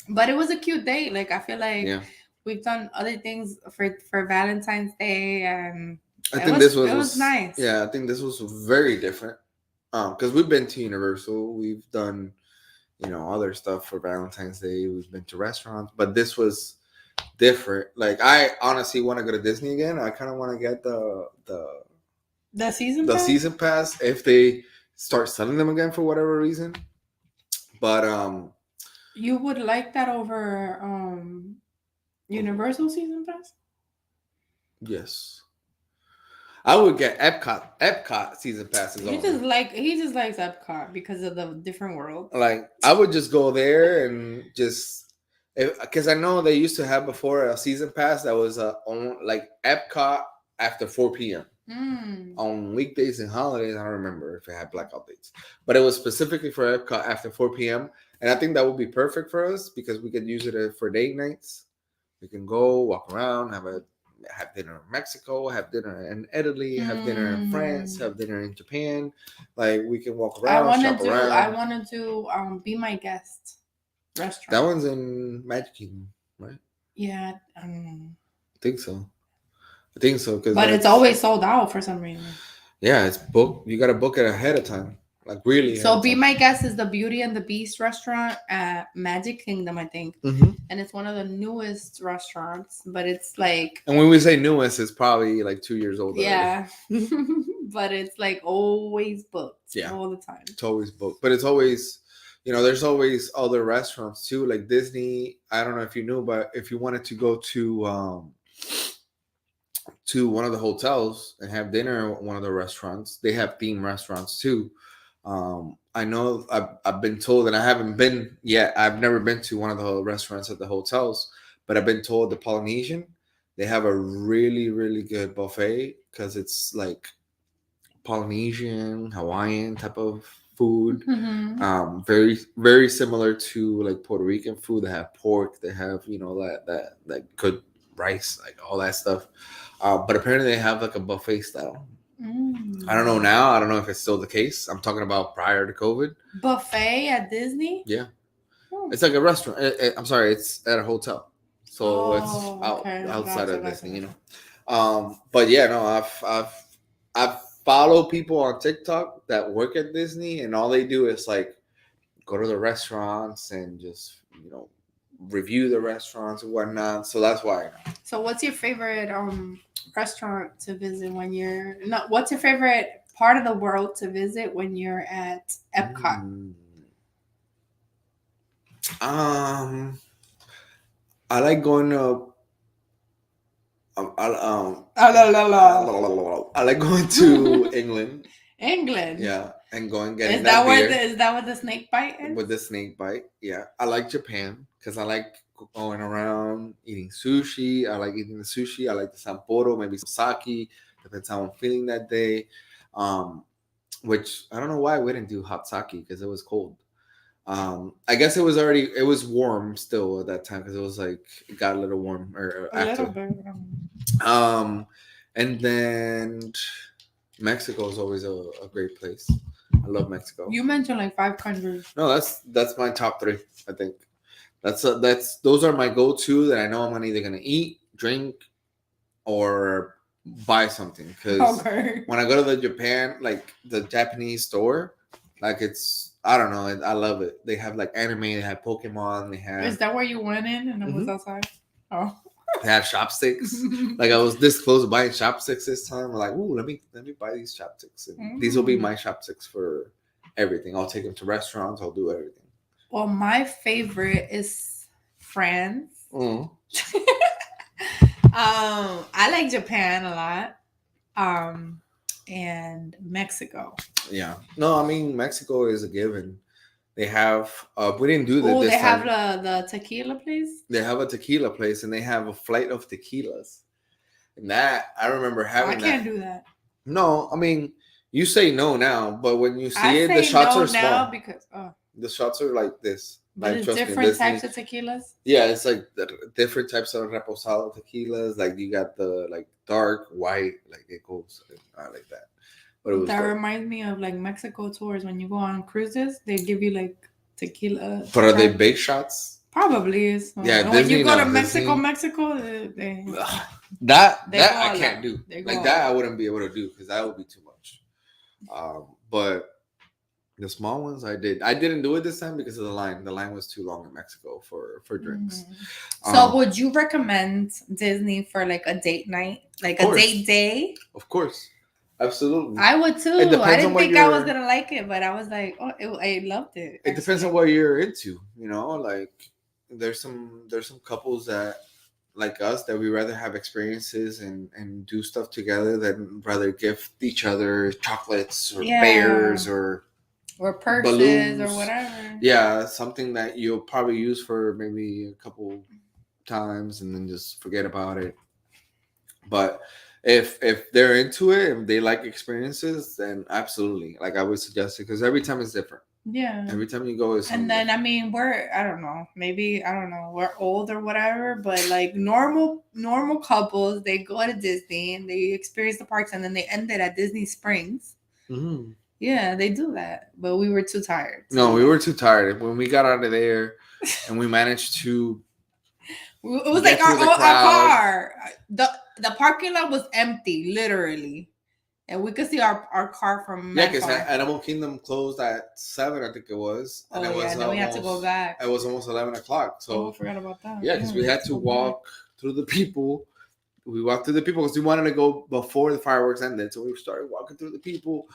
But it was a cute day. Like I feel like we've done other things for Valentine's Day, and I think this was nice. Yeah, I think this was very different. Because we've been to Universal, we've done, you know, other stuff for Valentine's Day. We've been to restaurants, but this was different. Like I honestly want to go to Disney again. I kind of want to get the season pass if they start selling them again for whatever reason. But you would like that over Universal season pass? Yes. I would get Epcot season passes. He just likes Epcot because of the different world. Like I would just go there and just because I know they used to have before a season pass that was like Epcot after 4 p.m. Mm. On weekdays and holidays. I don't remember if it had blackout dates, but it was specifically for Epcot after 4 p.m. And I think that would be perfect for us because we could use it for date nights. We can go walk around, have dinner in Mexico, have dinner in Italy, have dinner in France, have dinner in Japan. Like we can walk around, shop around. I want to do Be My Guest restaurant. That one's in Magic Kingdom, right? Yeah, I think so. But it's always sold out for some reason. Yeah, it's booked. You got to book it ahead of time. Like really. So Be My Guest is the Beauty and the Beast restaurant at Magic Kingdom, I think. Mm-hmm. And it's one of the newest restaurants, but it's like... And when we say newest, it's probably like 2 years old. Yeah. But it's like always booked. Yeah. All the time. It's always booked. But it's always, there's always other restaurants too. Like Disney, I don't know if you knew, but if you wanted to go to one of the hotels and have dinner at one of the restaurants, they have themed restaurants too. I know I've been told, and I haven't been yet. I've never been to one of the restaurants at the hotels, but I've been told the Polynesian, they have a really, really good buffet because it's like Polynesian, Hawaiian type of food. Mm-hmm. Very, very similar to like Puerto Rican food. They have pork. They have that good rice, like all that stuff. But apparently they have like a buffet style. I don't know now. I don't know if it's still the case. I'm talking about prior to COVID. Buffet at Disney? Yeah. It's like a restaurant. I'm sorry, it's at a hotel. So it's outside of Disney, But yeah, no, I've followed people on TikTok that work at Disney, and all they do is like go to the restaurants and just, review the restaurants and whatnot. So that's why. So what's your favorite restaurant to visit when you're what's your favorite part of the world to visit when you're at Epcot? I like going to I like going to England. England. Yeah, and getting is that where the snake bite is? With the snake bite, yeah. I like Japan because I like going around eating sushi. I like eating the sushi. I like the sapporo, maybe some sake. Depends how I'm feeling that day. Which I don't know why we didn't do hot sake because it was cold. I guess it was warm still at that time because it got a little warm after. Little bit. And then Mexico is always a great place. I love Mexico. You mentioned like 5 countries. No, that's my top 3. I think those are my go-to that I know I'm either gonna eat, drink, or buy something. Because when I go to the Japanese store, like it's, I don't know, I love it. They have like anime, they have Pokemon, they have. Is that where you went in and it was outside? Oh. They have chopsticks. Like I was this close to buying chopsticks this time. I'm like, ooh, let me buy these chopsticks. And these will be my chopsticks for everything. I'll take them to restaurants. I'll do everything. Well, my favorite is France. I like Japan a lot. And Mexico. Yeah. No, I mean Mexico is a given. They have we didn't do that. Oh, they have the tequila place? They have a tequila place and they have a flight of tequilas. And that I remember having. I can't do that. No, I mean you say no now, but when you see it, the shots are small. Now because the shots are like this. But it's different types of tequilas? Yeah, it's like different types of reposado tequilas. Like you got the like dark, white, like it goes like that. But it was that reminds me of like Mexico tours. When you go on cruises, they give you like tequila. But are they big shots? Probably is. Yeah, and when you go to Mexico, they that I can't do. Like that I lot. wouldn't be able to do because that would be too much. But the small ones I did. I didn't do it this time because of the line. The line was too long in Mexico for drinks. So would you recommend Disney for like a date night? Like a date day? Of course. Absolutely. I would too. I didn't think I was going to like it, but I was like, I loved it. It depends on what you're into, like there's some couples that like us that we rather have experiences and do stuff together than rather gift each other chocolates or bears or purses balloons, or whatever. Yeah, something that you'll probably use for maybe a couple times and then just forget about it. But if they're into it, if they like experiences, then absolutely. Like I would suggest it because every time is different. Yeah. Every time you go is something And then different. I mean I don't know, maybe I don't know, we're old or whatever, but like normal couples, they go to Disney and they experience the parks and then they end it at Disney Springs. Mm-hmm. Yeah, they do that, but we were too tired. No, we were too tired. When we got out of there, and we managed to It was get like through the our crowd. car. The parking lot was empty, literally, and we could see our car from Yeah, mad because far. Animal Kingdom closed at 7, I think it was, and Oh it yeah, was and then we had to go back. it was almost 11 o'clock. Oh, I So forgot about that. yeah, because we had had to go back. walk through the people. We walked through the people because we wanted to go before the fireworks ended. So we started walking through the people.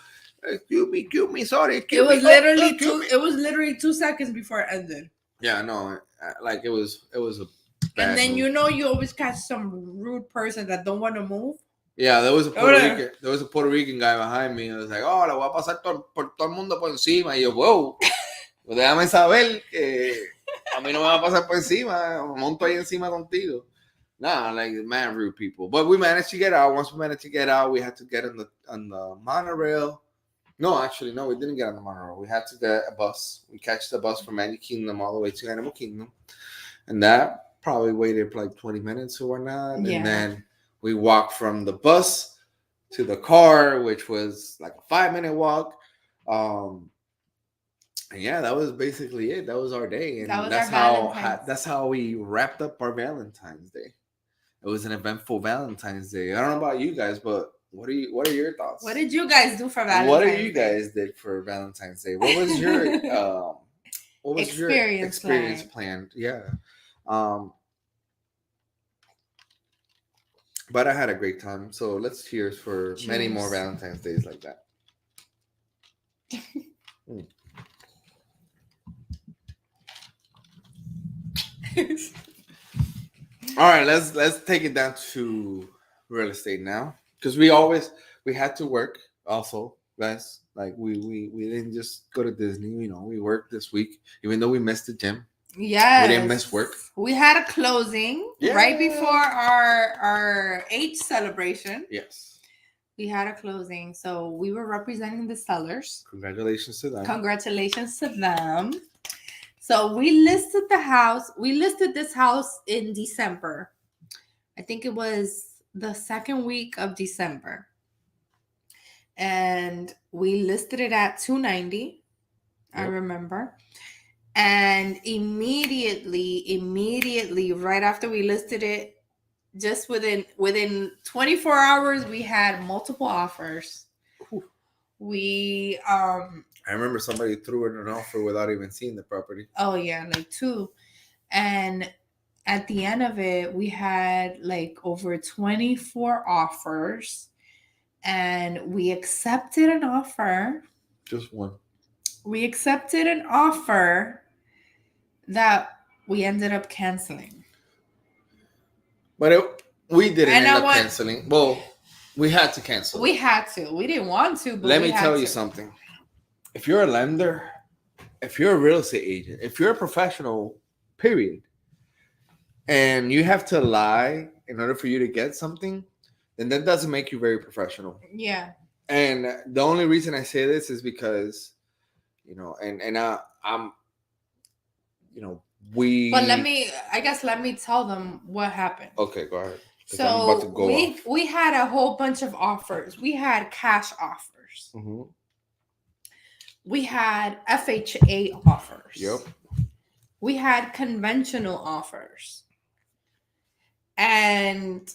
Excuse me, sorry. It was literally two. It was literally 2 seconds before it ended. Yeah, no, like it was a bad And then move. you always catch some rude person that don't want to move. Yeah, there was a Puerto Rican guy behind me. I was like, oh, le voy a pasar por todo el mundo por encima. Y yo, wow, pues déjame saber que a mí no me va a pasar por encima. Me monto ahí encima contigo. Nah, like man, rude people. But we managed to get out. Once we managed to get out, we had to get on the monorail. No, actually, no, we didn't get on the monorail. We had to get a bus. We catch the bus from Magic Kingdom all the way to Animal Kingdom, and that probably waited like 20 minutes or whatnot. Yeah. And then we walked from the bus to the car, which was like a 5-minute walk. And yeah, that was basically it. That was our day, and that's how we wrapped up our Valentine's Day. It was an eventful Valentine's Day. I don't know about you guys, but what are your thoughts? What did you guys do for Valentine's What did you guys did for Valentine's Day? What was your experience planned? Yeah. But I had a great time. So let's cheers for many more Valentine's Days like that. All right, let's take it down to real estate now, because we had to work also, guys. Like we didn't just go to Disney. You know, we worked this week, even though we missed the gym. Yeah, we didn't miss work. We had a closing right before our age celebration. Yes, we had a closing, so we were representing the sellers. Congratulations to them. So we listed the house. We listed this house in December. I think it was the second week of December. And we listed it at $290. Yep. I remember. And immediately, right after we listed it, just within 24 hours, we had multiple offers. Ooh. I remember somebody threw in an offer without even seeing the property. Oh yeah, like 2. And at the end of it, we had like over 24 offers, and we accepted an offer. Just one. We accepted an offer that we ended up canceling. But we didn't end up canceling. Well, we had to cancel. We had to. We didn't want to, but let me tell you something. If you're a lender, if you're a real estate agent, if you're a professional, period, and you have to lie in order for you to get something, then that doesn't make you very professional. Yeah. And the only reason I say this is because, you know, and I'm, you know, But let me tell them what happened. Okay, go ahead. So we had a whole bunch of offers. We had cash offers. Mm-hmm. We had FHA offers. Yep. We had conventional offers. And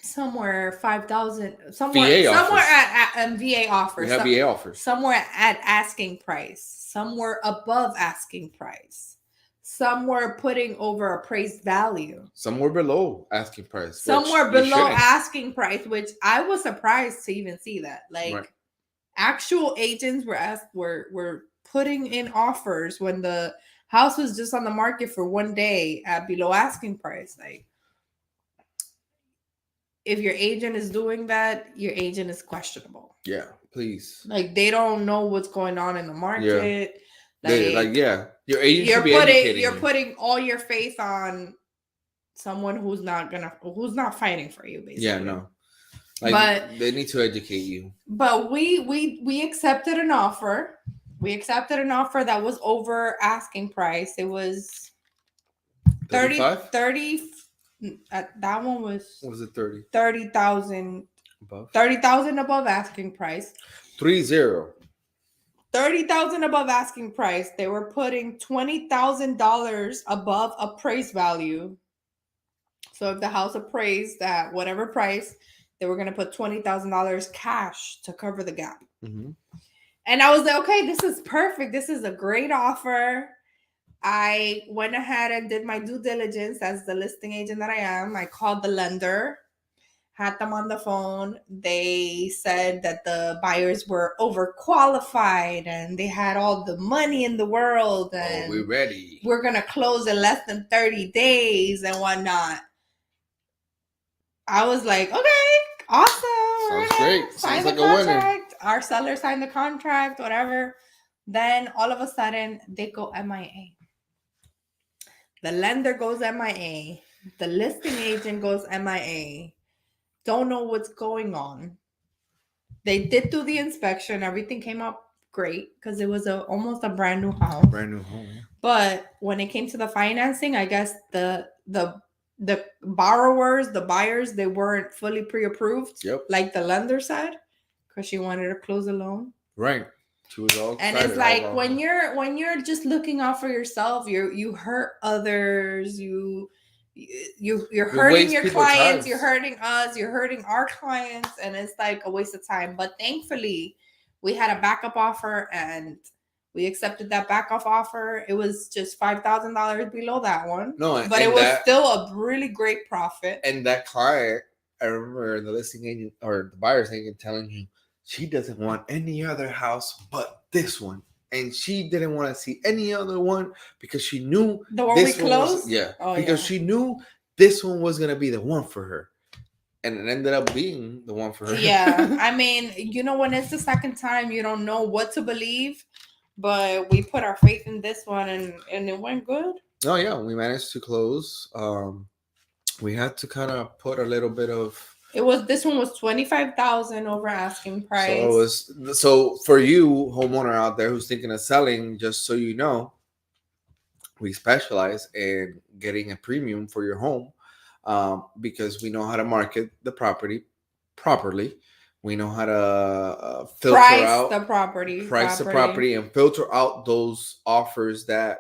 somewhere 5,000. Somewhere at VA offers. We have VA offers. Somewhere at asking price. Somewhere above asking price. Some were putting over appraised value. Somewhere below asking price. Somewhere below asking price, which I was surprised to even see that. Like, right. Actual agents were putting in offers when the house was just on the market for one day at below asking price. Like, if your agent is doing that, your agent is questionable. Yeah, please. Like, they don't know what's going on in the market. Yeah. Your agent should be educating you're putting all your faith on someone who's not fighting for you, basically. Yeah, no. Like, But they need to educate you. But we accepted an offer. We accepted an offer that was over asking price. It was 30 35? 30. That one was What was it, 30? 30,000. Above? 30,000 above asking price. 30. 30,000 above asking price. They were putting $20,000 above appraised value. So if the house appraised at whatever price, they were going to put $20,000 cash to cover the gap. Mm-hmm. And I was like, okay, this is perfect. This is a great offer. I went ahead and did my due diligence as the listing agent that I am. I called the lender, had them on the phone. They said that the buyers were overqualified and they had all the money in the world. And we're ready. We're going to close in less than 30 days and whatnot. I was like, okay, awesome. Sounds great. Sign Sounds the like a winner. contract. Our seller signed the contract, whatever. Then all of a sudden, they go MIA. The lender goes MIA. The listing agent goes MIA. Don't know what's going on. They did do the inspection. Everything came up great because it was almost a brand new house. Brand new home. But when it came to the financing, I guess the borrowers, the buyers, they weren't fully pre-approved. Yep. Like the lender said, because she wanted to close a loan. Right. She was all excited. And it's like when you're just looking out for yourself, you hurt others, you're hurting your clients, you're hurting us, you're hurting our clients, and it's like a waste of time. But thankfully, we had a backup offer and we accepted that backup offer. It was just $5,000 below that one. No, but it was still a really great profit. And that client, I remember the listing agent or the buyer's agent telling me she doesn't want any other house but this one. And she didn't want to see any other one because she knew the one we closed. Because she knew this one was gonna be the one for her. And it ended up being the one for her. Yeah. I mean, when it's the second time, you don't know what to believe. But we put our faith in this one and it went good. Oh yeah, we managed to close. We had to kind of put a little bit of. This one was 25,000 over asking price. So for you homeowner out there who's thinking of selling, just so you know, we specialize in getting a premium for your home, because we know how to market the property properly. We know how to price the property and filter out those offers that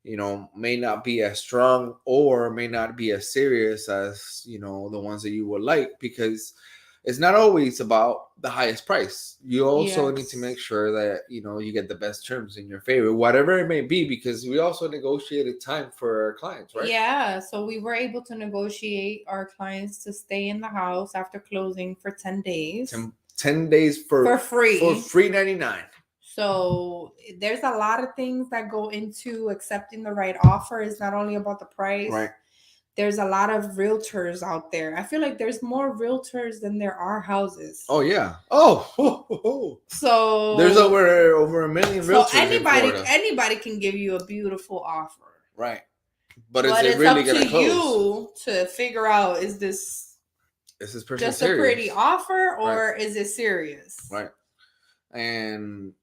may not be as strong or may not be as serious as the ones that you would like, because it's not always about the highest price. You also need to make sure that you get the best terms in your favor, whatever it may be, because we also negotiated time for our clients, right? Yeah, so we were able to negotiate our clients to stay in the house after closing for 10 days. 10 days for free. For free 99. So there's a lot of things that go into accepting the right offer. It's not only about the price. Right. There's a lot of realtors out there. I feel like there's more realtors than there are houses. Oh yeah. Oh. So there's over a million realtors. So anybody can give you a beautiful offer. Right. But it's really gonna close? You to figure out, is this person just serious? A pretty offer, or is it serious? Right. And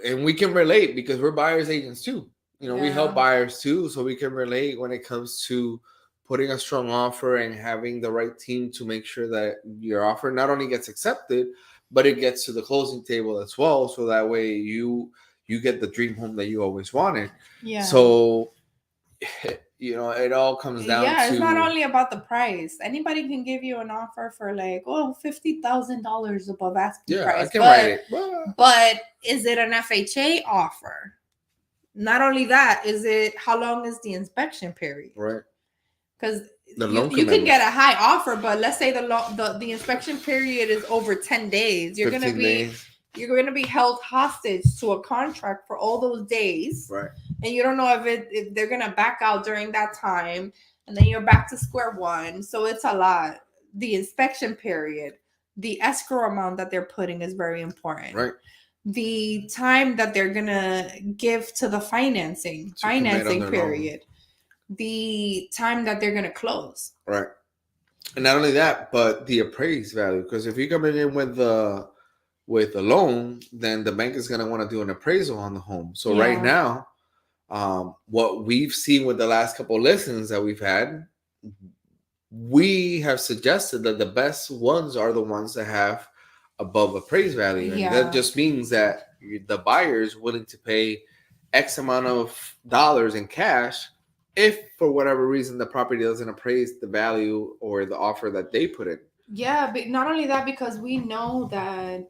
we can relate because we're buyers agents too. We help buyers too, so we can relate when it comes to putting a strong offer and having the right team to make sure that your offer not only gets accepted, but it gets to the closing table as well. So that way you get the dream home that you always wanted. Yeah. So it all comes down to. Yeah, it's not only about the price. Anybody can give you an offer for like, $50,000 above asking price. Yeah, I can write it. But is it an FHA offer? Not only that, how long is the inspection period? Right. Because you can get a high offer, but let's say the inspection period is over 10 days. You're gonna be held hostage to a contract for all those days. Right. And you don't know if they're gonna back out during that time, and then you're back to square one. So it's a lot. The inspection period, the escrow amount that they're putting is very important. Right. The time that they're gonna give to the financing period, the time that they're gonna close. Right. And not only that, but the appraised value. Because if you're coming in with a loan, then the bank is going to want to do an appraisal on the home. So right Yeah. now, what we've seen with the last couple of listings that we've had, we have suggested that the best ones are the ones that have above appraised value, and that Yeah. just means that the buyer is willing to pay X amount of dollars in cash if, for whatever reason, the property doesn't appraise the value or the offer that they put in. Yeah, but not only that, because we know that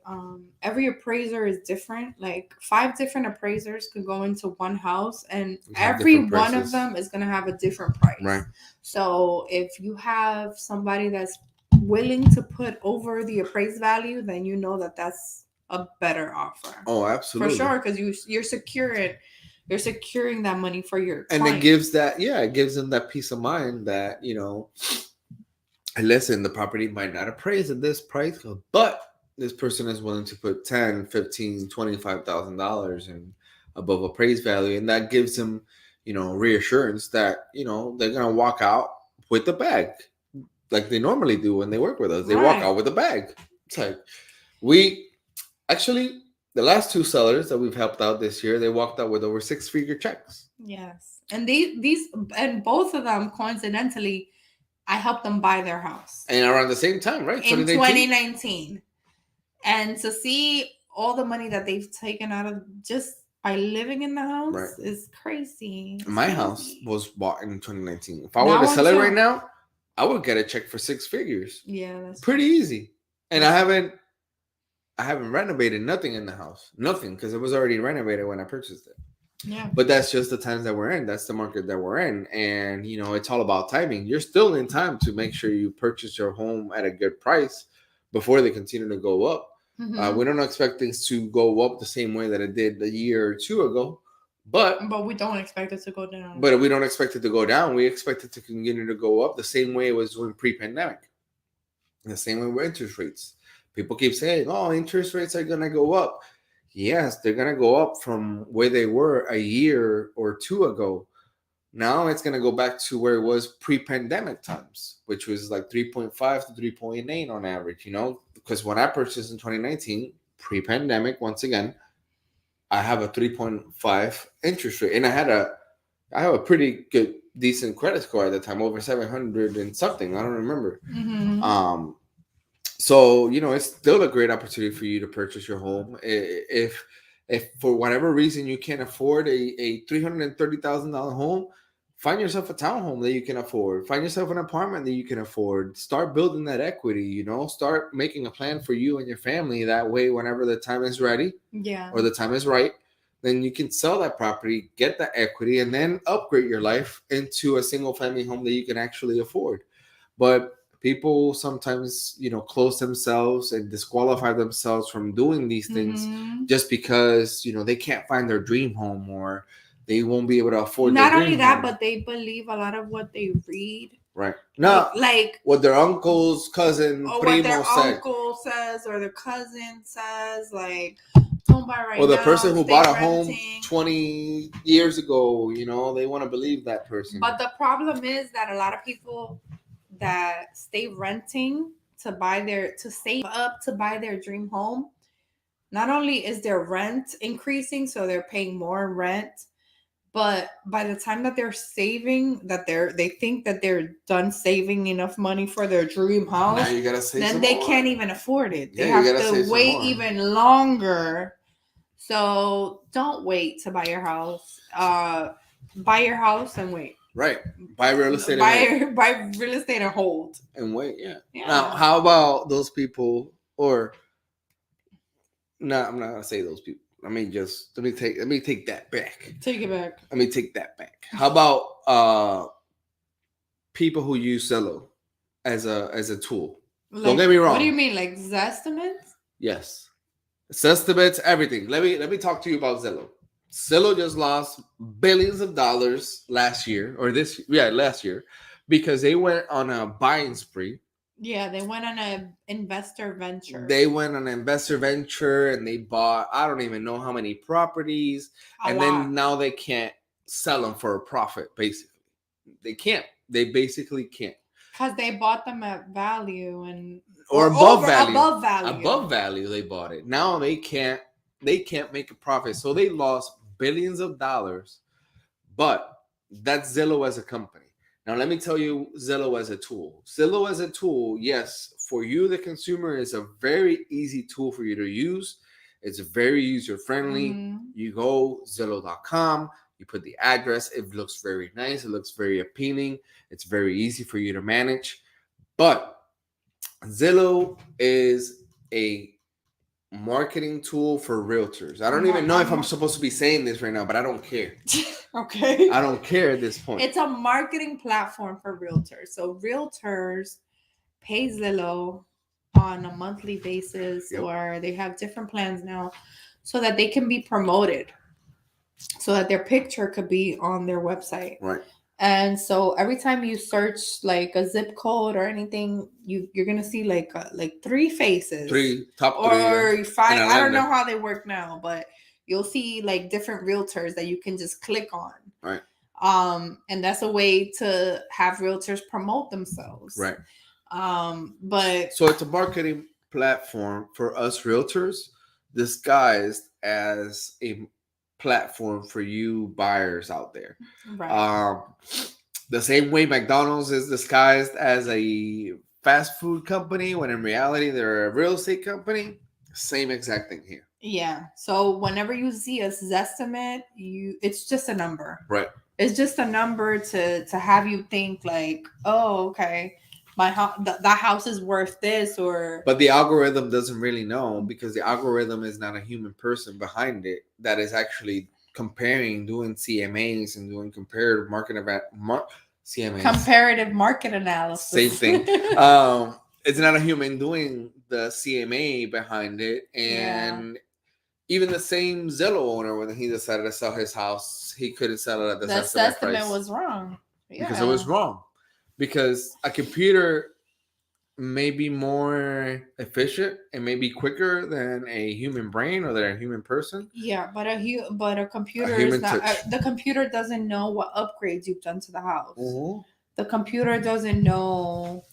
every appraiser is different. Like 5 different appraisers could go into one house, and Have every different one of prices. them is gonna have a different price. Right. So if you have somebody that's willing to put over the appraised value, then you know that that's a better offer. Oh, For absolutely. sure, because you're securing that money for your And client. it gives that, it gives them that peace of mind that, listen, the property might not appraise at this price, but this person is willing to put 10, 15, $25,000 in above appraised value. And that gives them, reassurance that, they're going to walk out with the bag like they normally do when they work with us. They walk Right. out with a bag. It's like, we actually, the last 2 sellers that we've helped out this year, they walked out with over 6-figure checks. Yes. And these and both of them, coincidentally, I helped them buy their house And around the same time, right? in 2019. And to see all the money that they've taken out of just by living in the house Right. is crazy. It's My crazy. house was bought in 2019. If I were to sell it right now, I would get a check for 6 figures. Yeah, that's pretty easy. And I haven't renovated nothing in the house. Nothing, because it was already renovated when I purchased it. Yeah. But that's just the times that we're in. That's the market that we're in. And, it's all about timing. You're still in time to make sure you purchase your home at a good price before they continue to go up. Mm-hmm. We don't expect things to go up the same way that it did a year or 2 ago. But we don't expect it to go down. But we don't expect it to go down. We expect it to continue to go up the same way it was doing pre-pandemic. The same way with interest rates. People keep saying, oh, interest rates are going to go up. Yes, they're going to go up from where they were a year or 2 ago. Now it's going to go back to where it was pre-pandemic times, which was like 3.5 to 3.8 on average, because when I purchased in 2019, pre-pandemic, once again, I have a 3.5 interest rate. And I have a pretty good, decent credit score at the time, over 700 and something. I don't remember. Mm-hmm. So, it's still a great opportunity for you to purchase your home. If for whatever reason you can't afford a $330,000 home, find yourself a townhome that you can afford. Find yourself an apartment that you can afford. Start building that equity, start making a plan for you and your family. That way, whenever the time is ready, or the time is right, then you can sell that property, get that equity, and then upgrade your life into a single family home that you can actually afford. But people sometimes, close themselves and disqualify themselves from doing these things just because, they can't find their dream home, or they won't be able to afford. Not only that, but they believe a lot of what they read. Right. No, like what their uncle's cousin, or primo what their said. uncle says, or their cousin says, like, don't buy right now. Or the person who bought a home renting 20 years ago, they want to believe that person. But the problem is that a lot of people that stay renting to save up to buy their dream home, not only is their rent increasing, so they're paying more rent, but by the time that they're saving, they think that they're done saving enough money for their dream house, now you gotta save then some they more. Can't even afford it. Yeah, They have to wait even longer. So don't wait to buy your house. Buy your house and wait. Right. Buy real estate Buy real estate and hold. And wait, yeah. Now, how about those people, or no, I'm not gonna say those people. Let me take that back. Take it back. Let me take that back. How about people who use Zillow as a tool? Like, don't get me wrong. What do you mean, like Zestimates? Yes. Zestimates, everything. Let me talk to you about Zillow. Zillow just lost billions of dollars last year, because they went on a buying spree. Yeah, they went on an investor venture. And they bought, I don't even know how many properties. Then now they can't sell them for a profit, basically. They can't. They basically can't. Because they bought them at value and or or above over value. above value. Above value, they bought it. Now they can't make a profit, so they lost billions of dollars. But that's Zillow as a company. Now let me tell you Zillow as a tool. Zillow as a tool, yes, for you the consumer is a very easy tool for you to use. It's very user friendly. Mhm. You go Zillow.com, you put the address, it looks very nice, it looks very appealing, it's very easy for you to manage. But Zillow is a marketing tool for realtors. I don't even know if I'm supposed to be saying this right now, but I don't care. Okay. I don't care at this point. It's a marketing platform for realtors. So realtors pay Zillow on a monthly basis, Yep. or they have different plans now so that they can be promoted, so that their picture could be on their website. Right. And so every time you search like a zip code or anything, you're gonna see like three faces, top three, or five. I don't know how they work now, but you'll see like different realtors that you can just click on. Right. And that's a way to have realtors promote themselves. Right. But so it's a marketing platform for us realtors disguised as a platform for you buyers out there. right. The same way McDonald's is disguised as a fast food company when in reality they're a real estate company. Same exact thing here. Yeah. So whenever you see a Zestimate, it's just a number. Right. It's just a number to have you think like, oh, okay, my house, that house is worth this, or. But the algorithm doesn't really know, because the algorithm is not a human person behind it that is actually comparing, doing CMAs and doing comparative market CMAs. Comparative market analysis. Same thing. It's not a human doing the CMA behind it, and even the same Zillow owner, when he decided to sell his house, he couldn't sell it at the estimate price. Was wrong. Because it was wrong. Because a computer may be more efficient and may be quicker than a human brain or than a human person. Yeah, but a computer is not. The computer doesn't know what upgrades you've done to the house. Mm-hmm. The computer doesn't know,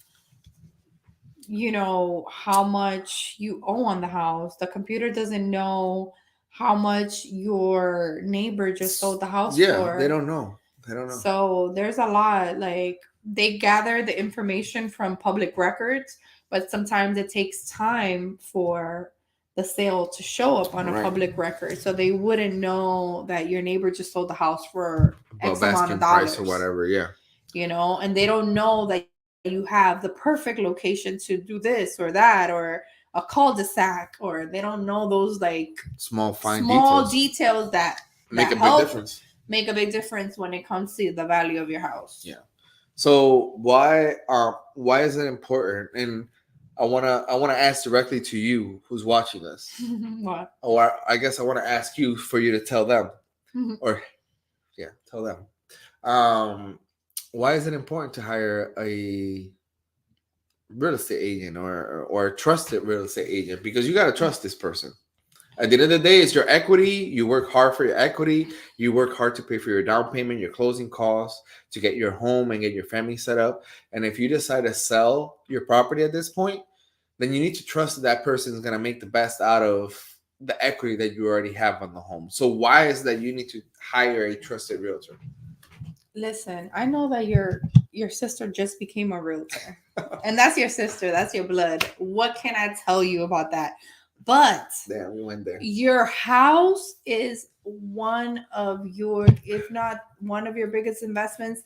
how much you owe on the house. The computer doesn't know how much your neighbor just sold the house for. Yeah, they don't know. So there's a lot. Like, they gather the information from public records, but sometimes it takes time for the sale to show up on a public record. So they wouldn't know that your neighbor just sold the house for X amount of dollars or whatever. Yeah. And they don't know that you have the perfect location to do this or that, or a cul-de-sac, or they don't know those like small details that make a big difference. Make a big difference when it comes to the value of your house. Yeah. So why is it important? And I wanna ask directly to you who's watching this. What? Or I guess I want to ask you for you to tell them, tell them. Why is it important to hire a real estate agent or a trusted real estate agent? Because you got to trust this person. At the end of the day, it's your equity. You work hard for your equity. You work hard to pay for your down payment, your closing costs, to get your home and get your family set up. And if you decide to sell your property at this point, then you need to trust that person is going to make the best out of the equity that you already have on the home. So why is that you need to hire a trusted realtor? Listen, I know that your sister just became a realtor. And that's your sister. That's your blood. What can I tell you about that? But damn, we went there. Your house is one of your, if not one of your biggest investments,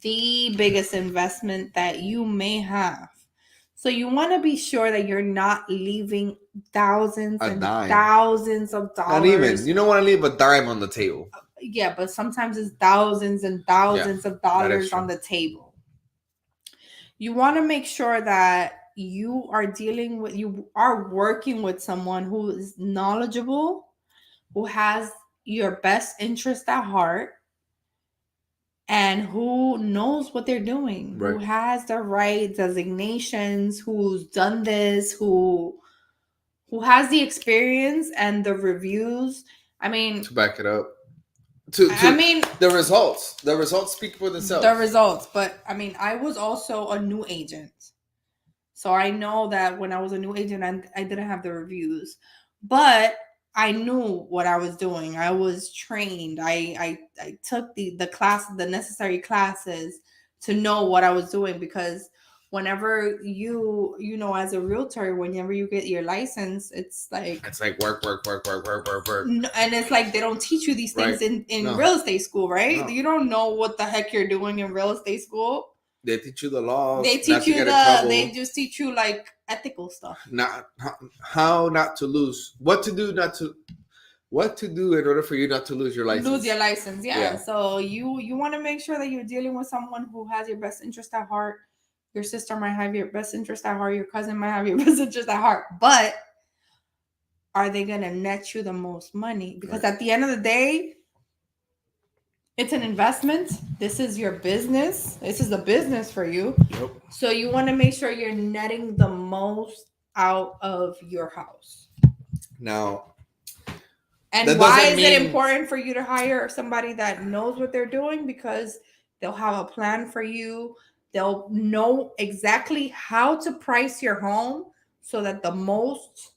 the biggest investment that you may have. So you want to be sure that you're not leaving thousands of dollars. Not even. You don't want to leave a dime on the table. Yeah, but sometimes it's thousands and thousands of dollars on the table. You want to make sure that you are working with someone who is knowledgeable, who has your best interest at heart, and who knows what they're doing, who has the right designations, who's done this, who has the experience and the reviews. I mean, to back it up. I mean, The results speak for themselves. the results. But I mean, I was also a new agent. So I know that when I was a new agent, I didn't have the reviews, but I knew what I was doing. I was trained. I took the class, the necessary classes to know what I was doing, because whenever you know, as a realtor, whenever you get your license, it's like work. and it's like they don't teach you these things Right. in No. real estate school, right? No. You don't know what the heck you're doing in real estate school. They teach you the laws. They not teach to you get in trouble, they just teach you like ethical stuff. not how not to lose, what to do in order for you not to lose your license. Lose your license, yeah. Yeah. So you want to make sure that you're dealing with someone who has your best interest at heart. Your sister might have your best interest at heart. Your cousin might have your best interest at heart. But are they going to net you the most money? Because Right. at the end of the day, it's an investment. This is your business. This is a business for you. Yep. So you want to make sure you're netting the most out of your house. Now, and that why doesn't is it mean- important for you to hire somebody that knows what they're doing? Because they'll have a plan for you. They'll know exactly how to price your home so that the most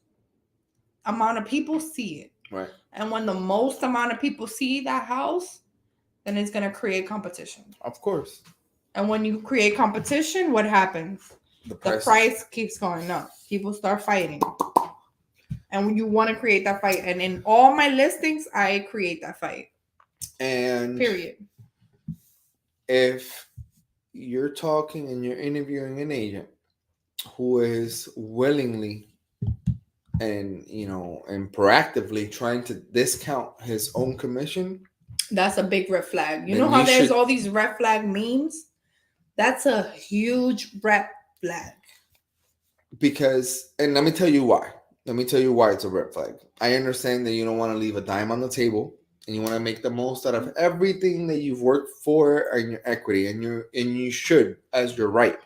amount of people see it. Right. And when the most amount of people see that house, then it's going to create competition. Of course. And when you create competition, what happens? The The price keeps going up. People start fighting. And when you want to create that fight, and in all my listings, I create that fight. And period. If you're talking and you're interviewing an agent who is willingly and proactively trying to discount his own commission, that's a big red flag. You then know how you there's should- all these red flag memes? That's a huge red flag. Because, and let me tell you why. Let me tell you why it's a red flag. I understand that you don't want to leave a dime on the table, and you want to make the most out of everything that you've worked for and your equity, and you should, as your right,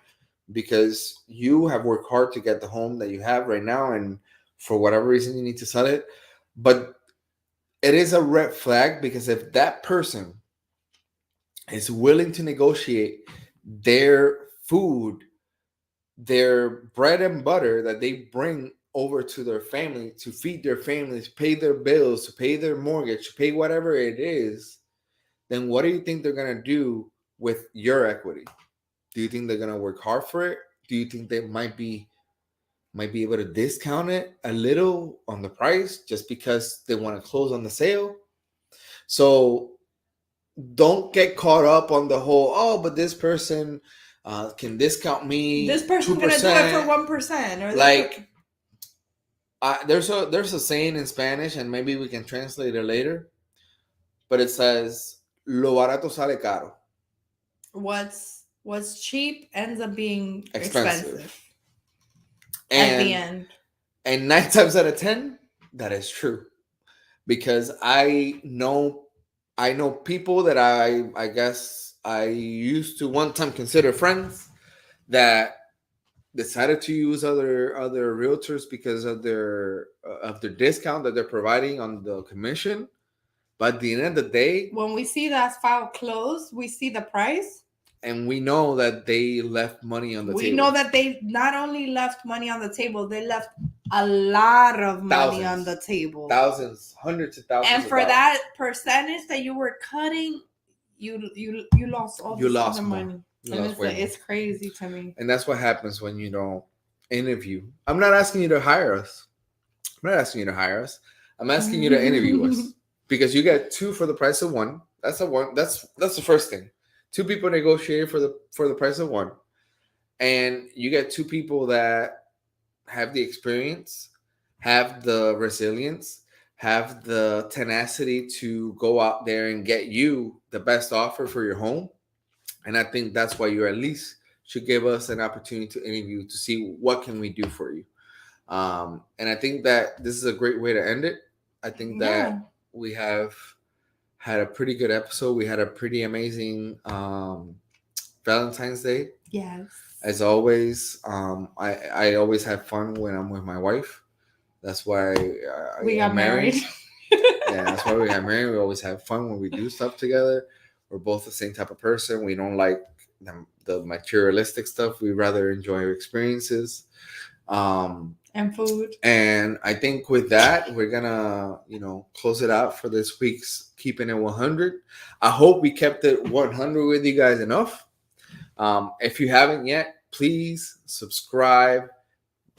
because you have worked hard to get the home that you have right now, and for whatever reason you need to sell it. But it is a red flag, because if that person is willing to negotiate their food, their bread and butter that they bring over to their family to feed their families, pay their bills, to pay their mortgage, to pay whatever it is, then what do you think they're going to do with your equity? Do you think they're going to work hard for it? Do you think they might be able to discount it a little on the price just because they want to close on the sale? So don't get caught up on the whole, but this person can discount me. This person's gonna do it for 1%, or like there's a saying in Spanish, and maybe we can translate it later, but it says "Lo barato sale caro." What's cheap ends up being Expensive. At the end. And 9 times out of 10, that is true, because I know people that I guess I used to one time consider friends that decided to use other realtors because of their discount that they're providing on the commission. But at the end of the day, when we see that file closed, we see the price, and we know that they left money on the table. We know that they not only left money on the table, they left a lot of money on the table. Thousands, hundreds of thousands. And for that percentage that you were cutting, you lost all this other money. And it's crazy to me. And that's what happens when you don't interview. I'm not asking you to hire us. I'm asking you to interview us, because you get 2 for the price of 1. That's the first thing. 2 people negotiated for the price of 1, and you get 2 people that have the experience, have the resilience, have the tenacity to go out there and get you the best offer for your home. And I think that's why you at least should give us an opportunity to interview to see what can we do for you. And I think that this is a great way to end it. I think that we have had a pretty good episode. We had a pretty amazing Valentine's Day. Yes. As always, I always have fun when I'm with my wife. That's why we got married. Yeah, that's why we got married. We always have fun when we do stuff together. We're both the same type of person. We don't like the materialistic stuff. We rather enjoy experiences. And food. And I think with that, we're gonna, close it out for this week's Keeping It 100. I hope we kept it 100 with you guys enough. If you haven't yet, please subscribe,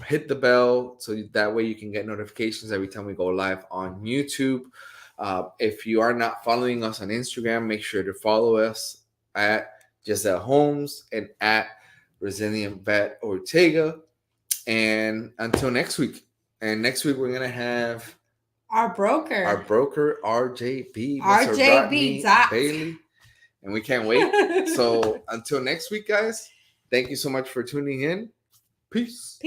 hit the bell so that way you can get notifications every time we go live on YouTube. If you are not following us on Instagram, make sure to follow us at Gissel Holmes and at Resilient Vet Ortega. And until next week. And next week we're gonna have our broker RJB, RJB Bailey, and we can't wait. So until next week, guys, thank you so much for tuning in. Peace.